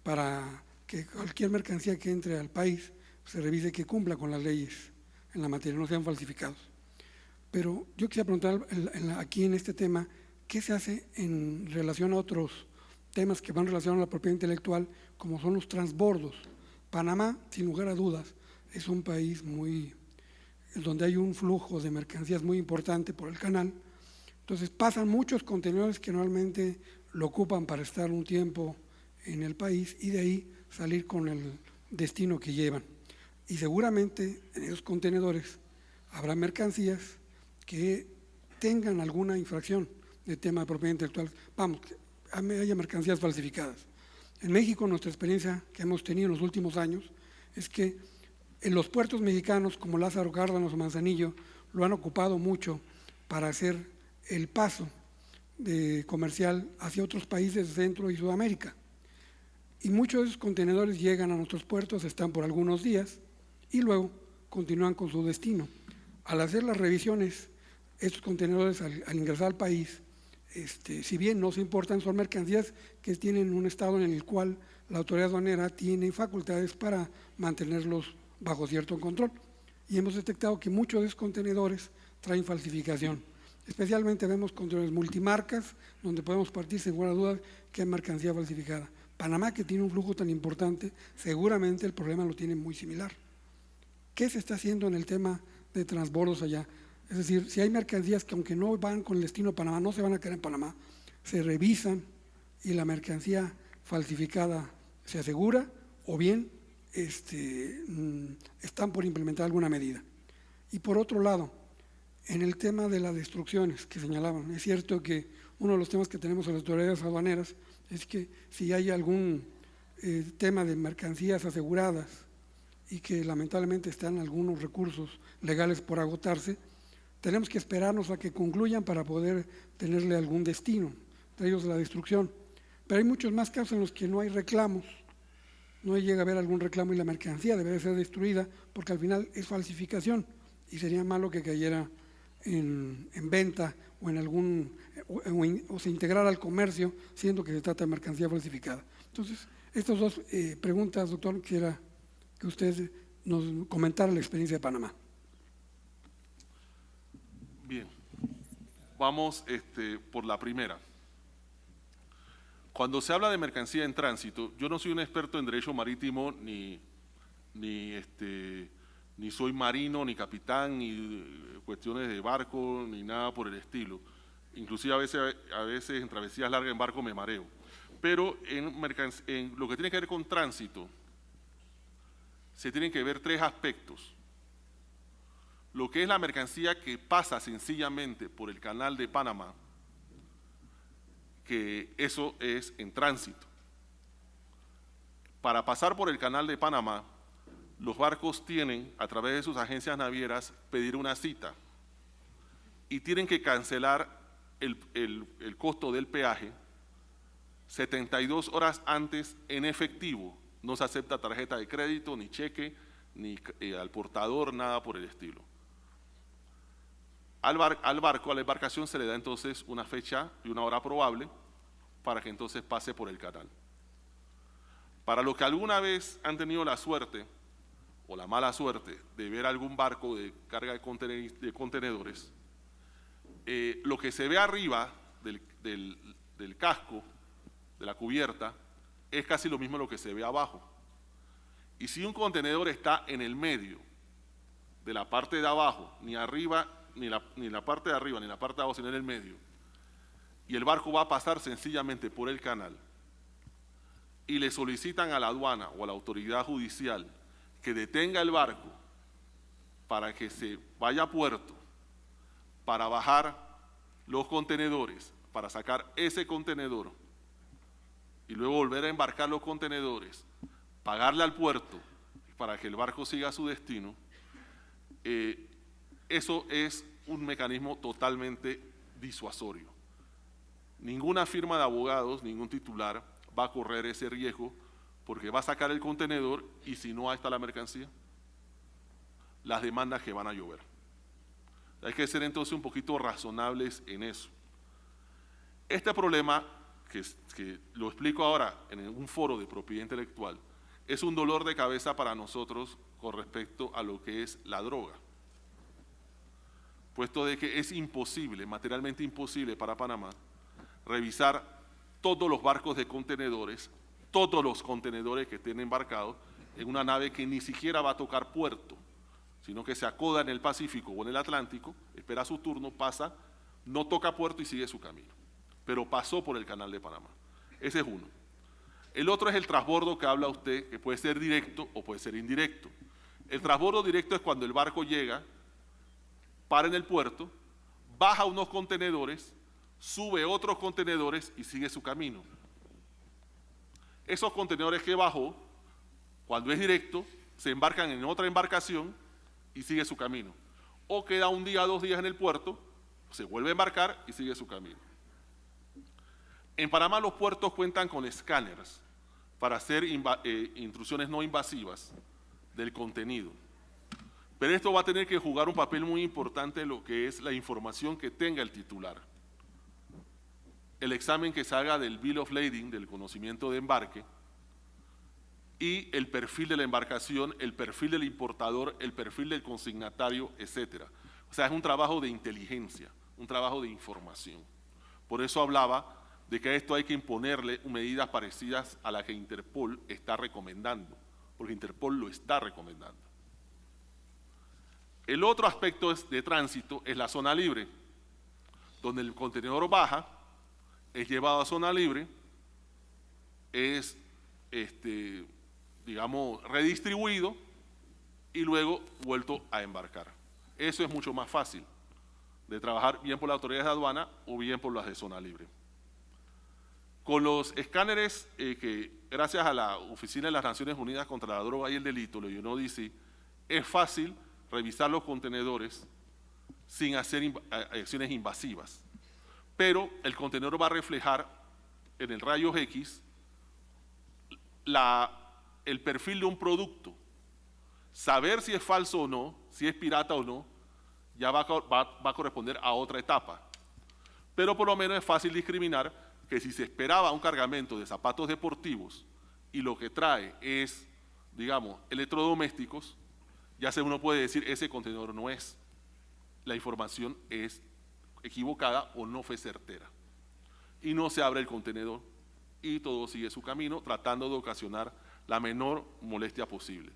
para que cualquier mercancía que entre al país se revise que cumpla con las leyes en la materia, no sean falsificados. Pero yo quisiera preguntar aquí en este tema, ¿qué se hace en relación a otros temas que van relacionados a la propiedad intelectual, como son los transbordos? Panamá, sin lugar a dudas, es un país muy donde hay un flujo de mercancías muy importante por el canal. Entonces pasan muchos contenedores que normalmente lo ocupan para estar un tiempo en el país y de ahí salir con el destino que llevan. Y seguramente en esos contenedores habrá mercancías que tengan alguna infracción de tema de propiedad intelectual. Vamos, que haya mercancías falsificadas. En México, nuestra experiencia que hemos tenido en los últimos años es que en los puertos mexicanos como Lázaro Cárdenas o Manzanillo lo han ocupado mucho para hacer el paso comercial hacia otros países de Centro y Sudamérica. Y muchos de esos contenedores llegan a nuestros puertos, están por algunos días y luego continúan con su destino. Al hacer las revisiones, estos contenedores al ingresar al país, si bien no se importan, son mercancías que tienen un estado en el cual la autoridad aduanera tiene facultades para mantenerlos bajo cierto control. Y hemos detectado que muchos de esos contenedores traen falsificación. Especialmente vemos contenedores multimarcas, donde podemos partir sin ninguna duda que hay mercancía falsificada. Panamá, que tiene un flujo tan importante, seguramente el problema lo tiene muy similar. ¿Qué se está haciendo en el tema de transbordos allá? Es decir, si hay mercancías que aunque no van con el destino a Panamá, no se van a quedar en Panamá, se revisan y la mercancía falsificada se asegura, o bien están por implementar alguna medida. Y por otro lado, en el tema de las destrucciones que señalaban, es cierto que uno de los temas que tenemos en las autoridades aduaneras es que si hay algún tema de mercancías aseguradas y que lamentablemente están algunos recursos legales por agotarse, tenemos que esperarnos a que concluyan para poder tenerle algún destino, entre ellos la destrucción. Pero hay muchos más casos en los que no hay reclamos, no llega a haber algún reclamo y la mercancía debe ser destruida porque al final es falsificación y sería malo que cayera en venta o en o se integrara al comercio siendo que se trata de mercancía falsificada. Entonces, estas dos preguntas, doctor, quisiera que usted nos comentara la experiencia de Panamá. Bien, vamos por la primera. Cuando se habla de mercancía en tránsito, yo no soy un experto en derecho marítimo, ni soy marino, ni capitán, ni cuestiones de barco, ni nada por el estilo. Inclusive a veces en travesías largas en barco me mareo. Pero en lo que tiene que ver con tránsito, se tienen que ver tres aspectos. Lo que es la mercancía que pasa sencillamente por el canal de Panamá, que eso es en tránsito. Para pasar por el canal de Panamá, los barcos tienen, a través de sus agencias navieras, pedir una cita y tienen que cancelar el costo del peaje 72 horas antes en efectivo. No se acepta tarjeta de crédito, ni cheque, ni al portador, nada por el estilo. Al barco, a la embarcación se le da entonces una fecha y una hora probable para que entonces pase por el canal. Para los que alguna vez han tenido la suerte o la mala suerte de ver algún barco de carga de contenedores, lo que se ve arriba del casco, de la cubierta, es casi lo mismo lo que se ve abajo. Y si un contenedor está en el medio de la parte de abajo, ni arriba, ni la parte de arriba, ni la parte de abajo, sino en el medio, y el barco va a pasar sencillamente por el canal, y le solicitan a la aduana o a la autoridad judicial que detenga el barco para que se vaya a puerto, para bajar los contenedores, para sacar ese contenedor, y luego volver a embarcar los contenedores, pagarle al puerto para que el barco siga a su destino, eso es un mecanismo totalmente disuasorio. Ninguna firma de abogados, ningún titular va a correr ese riesgo porque va a sacar el contenedor y si no, ahí está la mercancía. Las demandas que van a llover. Hay que ser entonces un poquito razonables en eso. Este problema, que lo explico ahora en un foro de propiedad intelectual, es un dolor de cabeza para nosotros con respecto a lo que es la droga. Puesto de que es imposible, materialmente imposible para Panamá, revisar todos los barcos de contenedores, todos los contenedores que estén embarcados en una nave que ni siquiera va a tocar puerto, sino que se acoda en el Pacífico o en el Atlántico, espera su turno, pasa, no toca puerto y sigue su camino, pero pasó por el Canal de Panamá. Ese es uno. El otro es el transbordo que habla usted, que puede ser directo o puede ser indirecto. El transbordo directo es cuando el barco llega, para en el puerto, baja unos contenedores, sube otros contenedores y sigue su camino. Esos contenedores que bajó, cuando es directo, se embarcan en otra embarcación y sigue su camino. O queda un día, 2 días en el puerto, se vuelve a embarcar y sigue su camino. En Panamá los puertos cuentan con escáneres para hacer intrusiones no invasivas del contenido. Pero esto va a tener que jugar un papel muy importante en lo que es la información que tenga el titular. El examen que se haga del Bill of Lading, del conocimiento de embarque, y el perfil de la embarcación, el perfil del importador, el perfil del consignatario, etc. O sea, es un trabajo de inteligencia, un trabajo de información. Por eso hablaba de que a esto hay que imponerle medidas parecidas a las que Interpol está recomendando, porque Interpol lo está recomendando. El otro aspecto de tránsito es la zona libre, donde el contenedor baja, es llevado a zona libre, es, digamos, redistribuido y luego vuelto a embarcar. Eso es mucho más fácil de trabajar bien por las autoridades de aduana o bien por las de zona libre. Con los escáneres que, gracias a la Oficina de las Naciones Unidas contra la Droga y el Delito, lo UNODC, es fácil revisar los contenedores sin hacer acciones invasivas. Pero el contenedor va a reflejar en el rayos X el perfil de un producto. Saber si es falso o no, si es pirata o no, ya va a corresponder a otra etapa. Pero por lo menos es fácil discriminar que si se esperaba un cargamento de zapatos deportivos y lo que trae es, digamos, electrodomésticos, ya uno puede decir ese contenedor no es. La información es equivocada o no fue certera. Y no se abre el contenedor y todo sigue su camino tratando de ocasionar la menor molestia posible.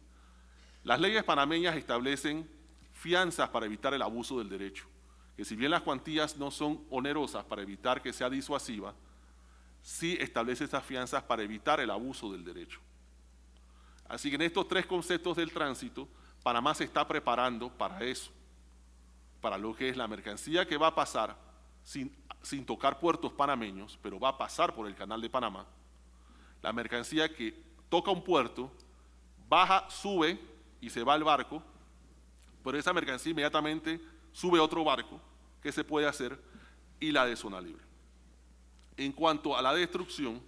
Las leyes panameñas establecen fianzas para evitar el abuso del derecho, que si bien las cuantías no son onerosas para evitar que sea disuasiva, sí establece esas fianzas para evitar el abuso del derecho. Así que en estos 3 conceptos del tránsito, Panamá se está preparando para eso, para lo que es la mercancía que va a pasar sin tocar puertos panameños, pero va a pasar por el Canal de Panamá, la mercancía que toca un puerto, baja, sube y se va al barco, pero esa mercancía inmediatamente sube otro barco, que se puede hacer, y la de zona libre. En cuanto a la destrucción,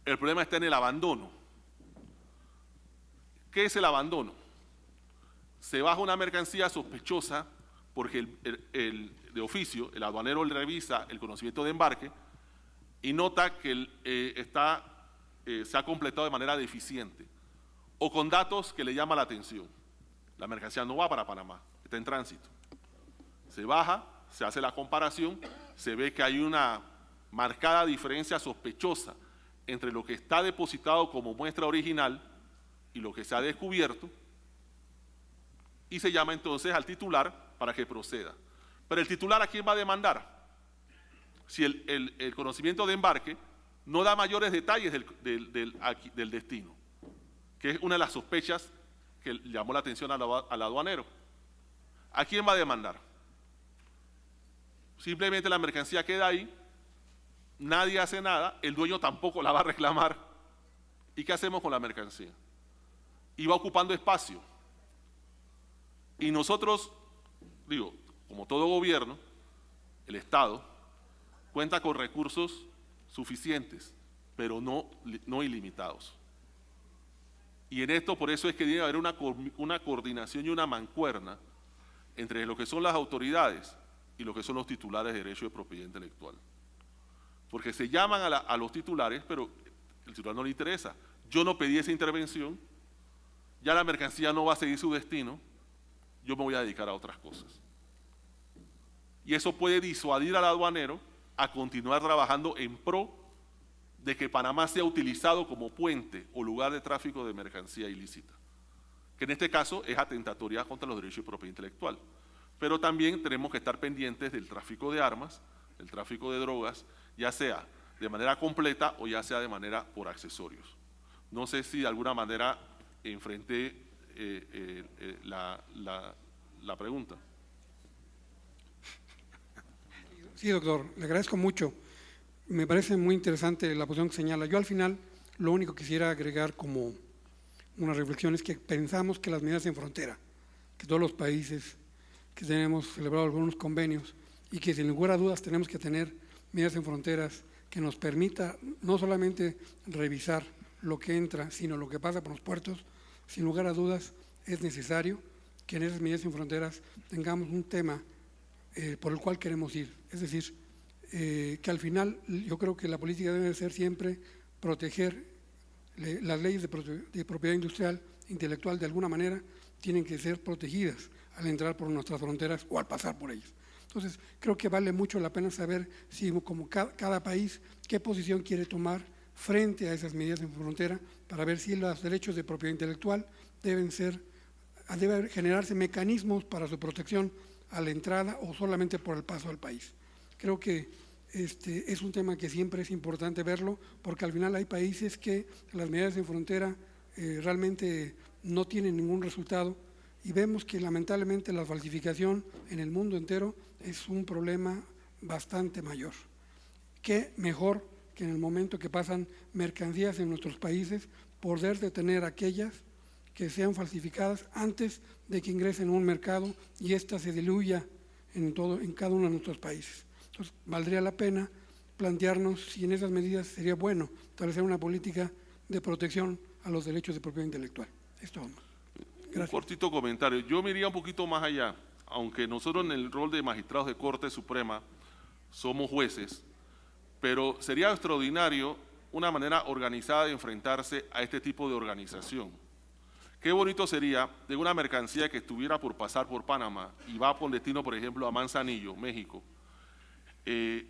el problema está en el abandono. ¿Qué es el abandono? Se baja una mercancía sospechosa porque de oficio, el aduanero le revisa el conocimiento de embarque y nota que se ha completado de manera deficiente o con datos que le llaman la atención. La mercancía no va para Panamá, está en tránsito. Se baja, se hace la comparación, se ve que hay una marcada diferencia sospechosa entre lo que está depositado como muestra original y lo que se ha descubierto, y se llama entonces al titular para que proceda. Pero el titular, ¿a quién va a demandar? Si el conocimiento de embarque no da mayores detalles del destino, que es una de las sospechas que llamó la atención al aduanero. ¿A quién va a demandar? Simplemente la mercancía queda ahí, nadie hace nada, el dueño tampoco la va a reclamar. ¿Y qué hacemos con la mercancía? Y va ocupando espacio. Y nosotros, digo, como todo gobierno, el Estado cuenta con recursos suficientes, pero no ilimitados. Y en esto, por eso es que debe haber una coordinación y una mancuerna entre lo que son las autoridades y lo que son los titulares de derecho de propiedad intelectual. Porque se llaman a los titulares, pero el titular no le interesa. Yo no pedí esa intervención, ya la mercancía no va a seguir su destino, yo me voy a dedicar a otras cosas. Y eso puede disuadir al aduanero a continuar trabajando en pro de que Panamá sea utilizado como puente o lugar de tráfico de mercancía ilícita. que en este caso es atentatoria contra los derechos de propiedad intelectual. Pero también tenemos que estar pendientes del tráfico de armas, del tráfico de drogas, ya sea de manera completa o ya sea de manera por accesorios. No sé si de alguna manera enfrenté la pregunta. Sí, doctor, le agradezco mucho. Me parece muy interesante la posición que señala. Yo al final lo único que quisiera agregar como una reflexión es que pensamos que las medidas en frontera, que todos los países que tenemos celebrado algunos convenios y que sin lugar a dudas tenemos que tener medidas en fronteras que nos permita no solamente revisar lo que entra, sino lo que pasa por los puertos, sin lugar a dudas es necesario que en esas medidas en fronteras tengamos un tema por el cual queremos ir. Es decir, que al final yo creo que la política debe ser siempre proteger las leyes de propiedad industrial, intelectual, de alguna manera, tienen que ser protegidas al entrar por nuestras fronteras o al pasar por ellas. Entonces, creo que vale mucho la pena saber si como cada país qué posición quiere tomar frente a esas medidas en frontera para ver si los derechos de propiedad intelectual debe generarse mecanismos para su protección a la entrada o solamente por el paso al país. Creo que es un tema que siempre es importante verlo, porque al final hay países que las medidas en frontera realmente no tienen ningún resultado y vemos que lamentablemente la falsificación en el mundo entero es un problema bastante mayor. Qué mejor que en el momento que pasan mercancías en nuestros países poder detener aquellas que sean falsificadas antes de que ingresen a un mercado y ésta se diluya en cada uno de nuestros países. Entonces, valdría la pena plantearnos si en esas medidas sería bueno establecer una política de protección a los derechos de propiedad intelectual. Esto vamos. Gracias. Un cortito comentario. Yo me iría un poquito más allá, aunque nosotros en el rol de magistrados de Corte Suprema somos jueces, pero sería extraordinario una manera organizada de enfrentarse a este tipo de organización. Qué bonito sería de una mercancía que estuviera por pasar por Panamá y va por destino, por ejemplo, a Manzanillo, México.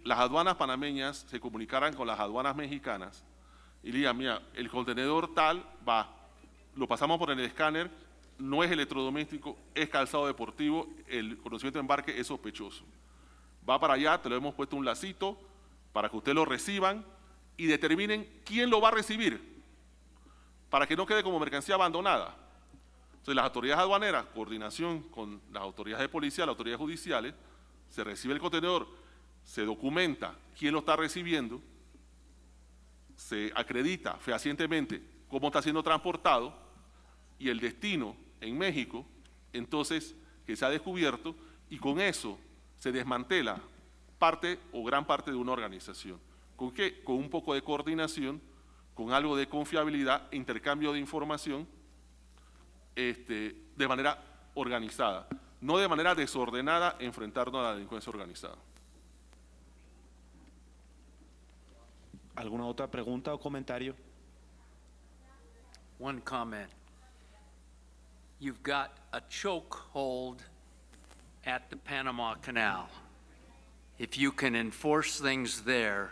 Las aduanas panameñas se comunicaran con las aduanas mexicanas y digan, mira, el contenedor tal va, lo pasamos por el escáner, no es electrodoméstico, es calzado deportivo, el conocimiento de embarque es sospechoso. Va para allá, te lo hemos puesto un lacito para que ustedes lo reciban y determinen quién lo va a recibir, para que no quede como mercancía abandonada. Entonces, las autoridades aduaneras, coordinación con las autoridades de policía, las autoridades judiciales, se recibe el contenedor, se documenta quién lo está recibiendo, se acredita fehacientemente cómo está siendo transportado y el destino en México, entonces, que se ha descubierto, y con eso se desmantela parte o gran parte de una organización. ¿Con qué? Con un poco de coordinación, con algo de confiabilidad, intercambio de información, de manera organizada, no de manera desordenada enfrentarnos a la delincuencia organizada. ¿Alguna otra pregunta o comentario? One comment. You've got a chokehold at the Panama Canal. If you can enforce things there,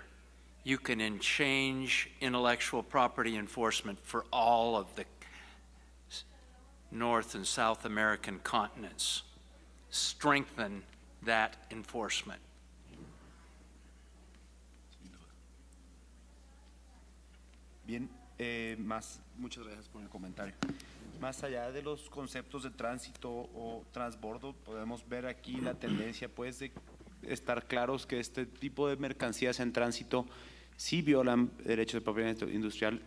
you can change intellectual property enforcement for all of the North and South American continents. Strengthen that enforcement. Bien, muchas gracias por el comentario. Más allá de los conceptos de tránsito o transbordo, podemos ver aquí la tendencia pues, de estar claros que este tipo de mercancías en tránsito sí violan derechos de propiedad industrial,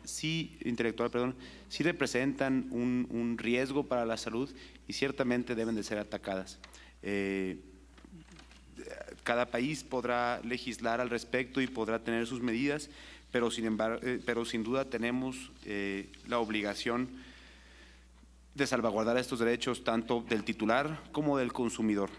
intelectual, sí representan un riesgo para la salud y ciertamente deben de ser atacadas. Cada país podrá legislar al respecto y podrá tener sus medidas, pero sin duda tenemos la obligación de salvaguardar estos derechos tanto del titular como del consumidor.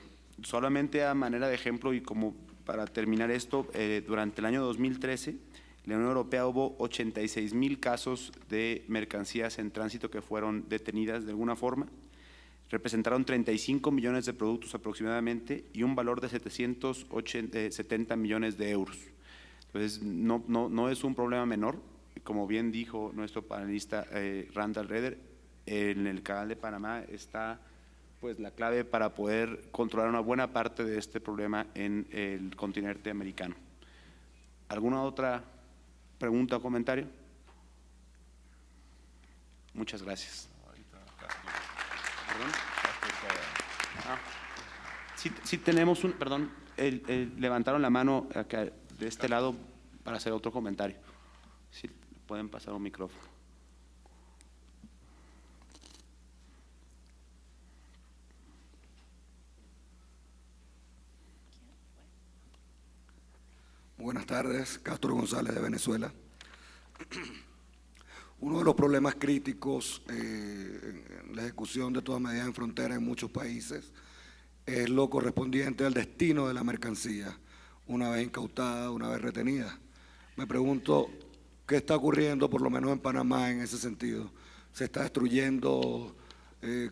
Solamente a manera de ejemplo y como para terminar esto, durante el año 2013, en la Unión Europea hubo 86,000 casos de mercancías en tránsito que fueron detenidas de alguna forma, representaron 35 millones de productos aproximadamente y un valor de 770 millones de euros. Entonces, no es un problema menor, como bien dijo nuestro panelista Randall Rader, en el Canal de Panamá está pues la clave para poder controlar una buena parte de este problema en el continente americano. ¿Alguna otra pregunta o comentario? Muchas gracias. ¿Perdón? Sí tenemos un, perdón, levantaron la mano acá de este lado para hacer otro comentario. Si pueden pasar un micrófono. Buenas tardes, Castro González de Venezuela. Uno de los problemas críticos en la ejecución de todas medidas en frontera en muchos países es lo correspondiente al destino de la mercancía, una vez incautada, una vez retenida. Me pregunto, ¿qué está ocurriendo, por lo menos en Panamá, en ese sentido? ¿Se está destruyendo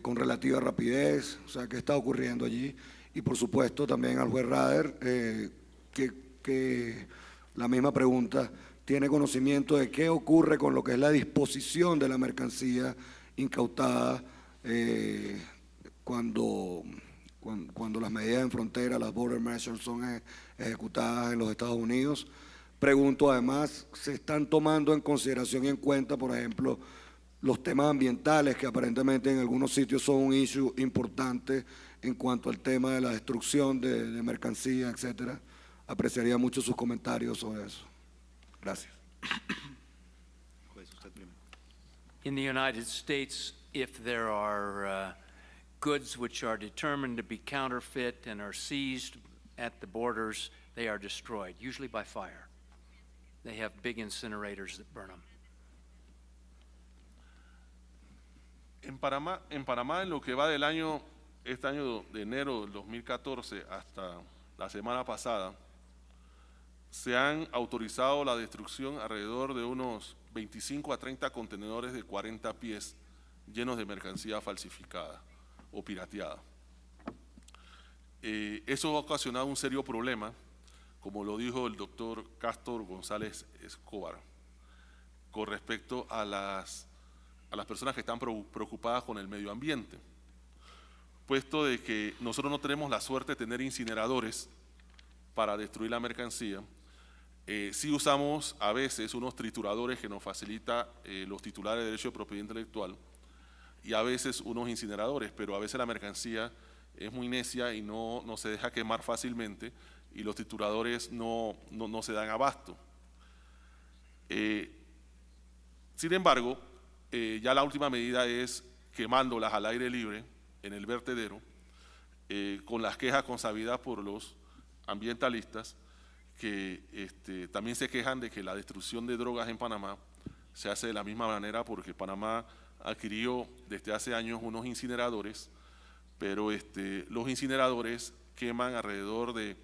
con relativa rapidez? O sea, ¿qué está ocurriendo allí? Y por supuesto también al juez Rader, que la misma pregunta, ¿tiene conocimiento de qué ocurre con lo que es la disposición de la mercancía incautada cuando las medidas en frontera, las border measures, son ejecutadas en los Estados Unidos? Pregunto además, ¿se están tomando en consideración y en cuenta, por ejemplo, los temas ambientales que aparentemente en algunos sitios son un issue importante en cuanto al tema de la destrucción de mercancía, etcétera? Apreciaría mucho sus comentarios sobre eso. Gracias. In the United States, if there are goods which are determined to be counterfeit and are seized at the borders, they are destroyed, usually by fire. They have big incinerators that burn them. En Panamá, en lo que va del año, este año de enero del 2014 hasta la semana pasada, se han autorizado la destrucción alrededor de unos 25 a 30 contenedores de 40 pies llenos de mercancía falsificada o pirateada. Eso ha ocasionado un serio problema, como lo dijo el doctor Castor González Escobar, con respecto a las personas que están preocupadas con el medio ambiente, puesto de que nosotros no tenemos la suerte de tener incineradores para destruir la mercancía. Sí usamos a veces unos trituradores que nos facilita los titulares de derecho de propiedad intelectual y a veces unos incineradores, pero a veces la mercancía es muy necia y no se deja quemar fácilmente y los trituradores no se dan abasto. Sin embargo, ya la última medida es quemándolas al aire libre en el vertedero, con las quejas consabidas por los ambientalistas, que también se quejan de que la destrucción de drogas en Panamá se hace de la misma manera, porque Panamá adquirió desde hace años unos incineradores, pero los incineradores queman alrededor de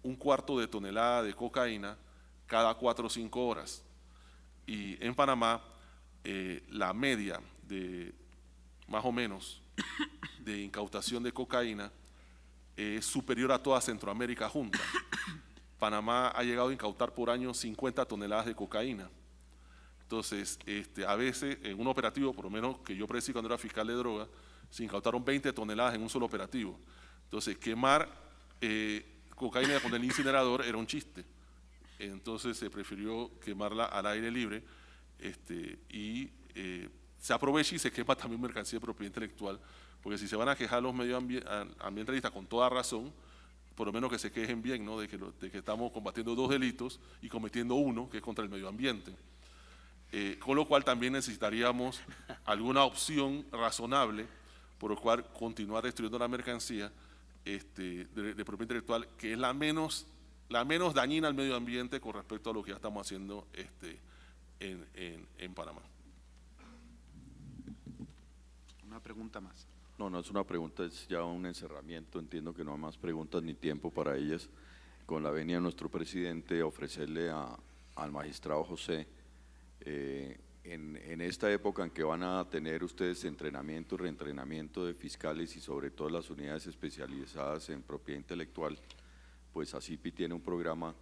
1/4 de tonelada de cocaína cada 4 o 5 horas. Y en Panamá la media de más o menos de incautación de cocaína es superior a toda Centroamérica junta. Panamá ha llegado a incautar por año 50 toneladas de cocaína. Entonces, a veces en un operativo, por lo menos que yo predecí cuando era fiscal de droga, se incautaron 20 toneladas en un solo operativo. Entonces, quemar cocaína con el incinerador era un chiste. Entonces se prefirió quemarla al aire libre y se aprovecha y se quema también mercancía de propiedad intelectual, porque si se van a quejar los medioambientalistas con toda razón, por lo menos que se quejen bien, ¿no? de que estamos combatiendo 2 delitos y cometiendo uno, que es contra el medio ambiente. Con lo cual también necesitaríamos alguna opción razonable por lo cual continuar destruyendo la mercancía de propiedad intelectual, que es la menos dañina al medio ambiente con respecto a lo que ya estamos haciendo en Panamá. Una pregunta más. No es una pregunta, es ya un encerramiento. Entiendo que no hay más preguntas ni tiempo para ellas. Con la venia de nuestro presidente, ofrecerle al magistrado José, en esta época en que van a tener ustedes entrenamiento, reentrenamiento de fiscales y sobre todo las unidades especializadas en propiedad intelectual, pues ACIPI tiene un programa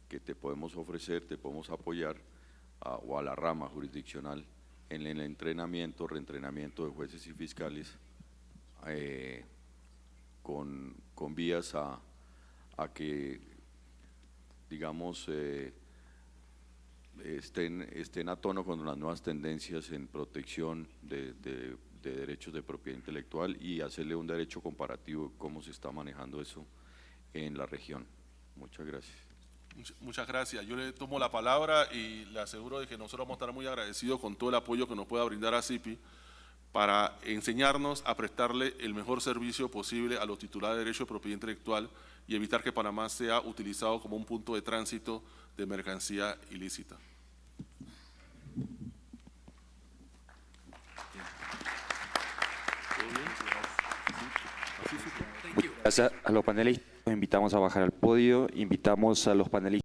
que te podemos ofrecer, te podemos apoyar, o a la rama jurisdiccional, en el entrenamiento, reentrenamiento de jueces y fiscales, con vías a que, digamos, estén a tono con las nuevas tendencias en protección de derechos de propiedad intelectual y hacerle un derecho comparativo de cómo se está manejando eso en la región. Muchas gracias. Muchas gracias. Yo le tomo la palabra y le aseguro de que nosotros vamos a estar muy agradecidos con todo el apoyo que nos pueda brindar a CIPI para enseñarnos a prestarle el mejor servicio posible a los titulares de derecho de propiedad intelectual y evitar que Panamá sea utilizado como un punto de tránsito de mercancía ilícita. Gracias a los panelistas. Los invitamos a bajar al podio. Invitamos a los panelistas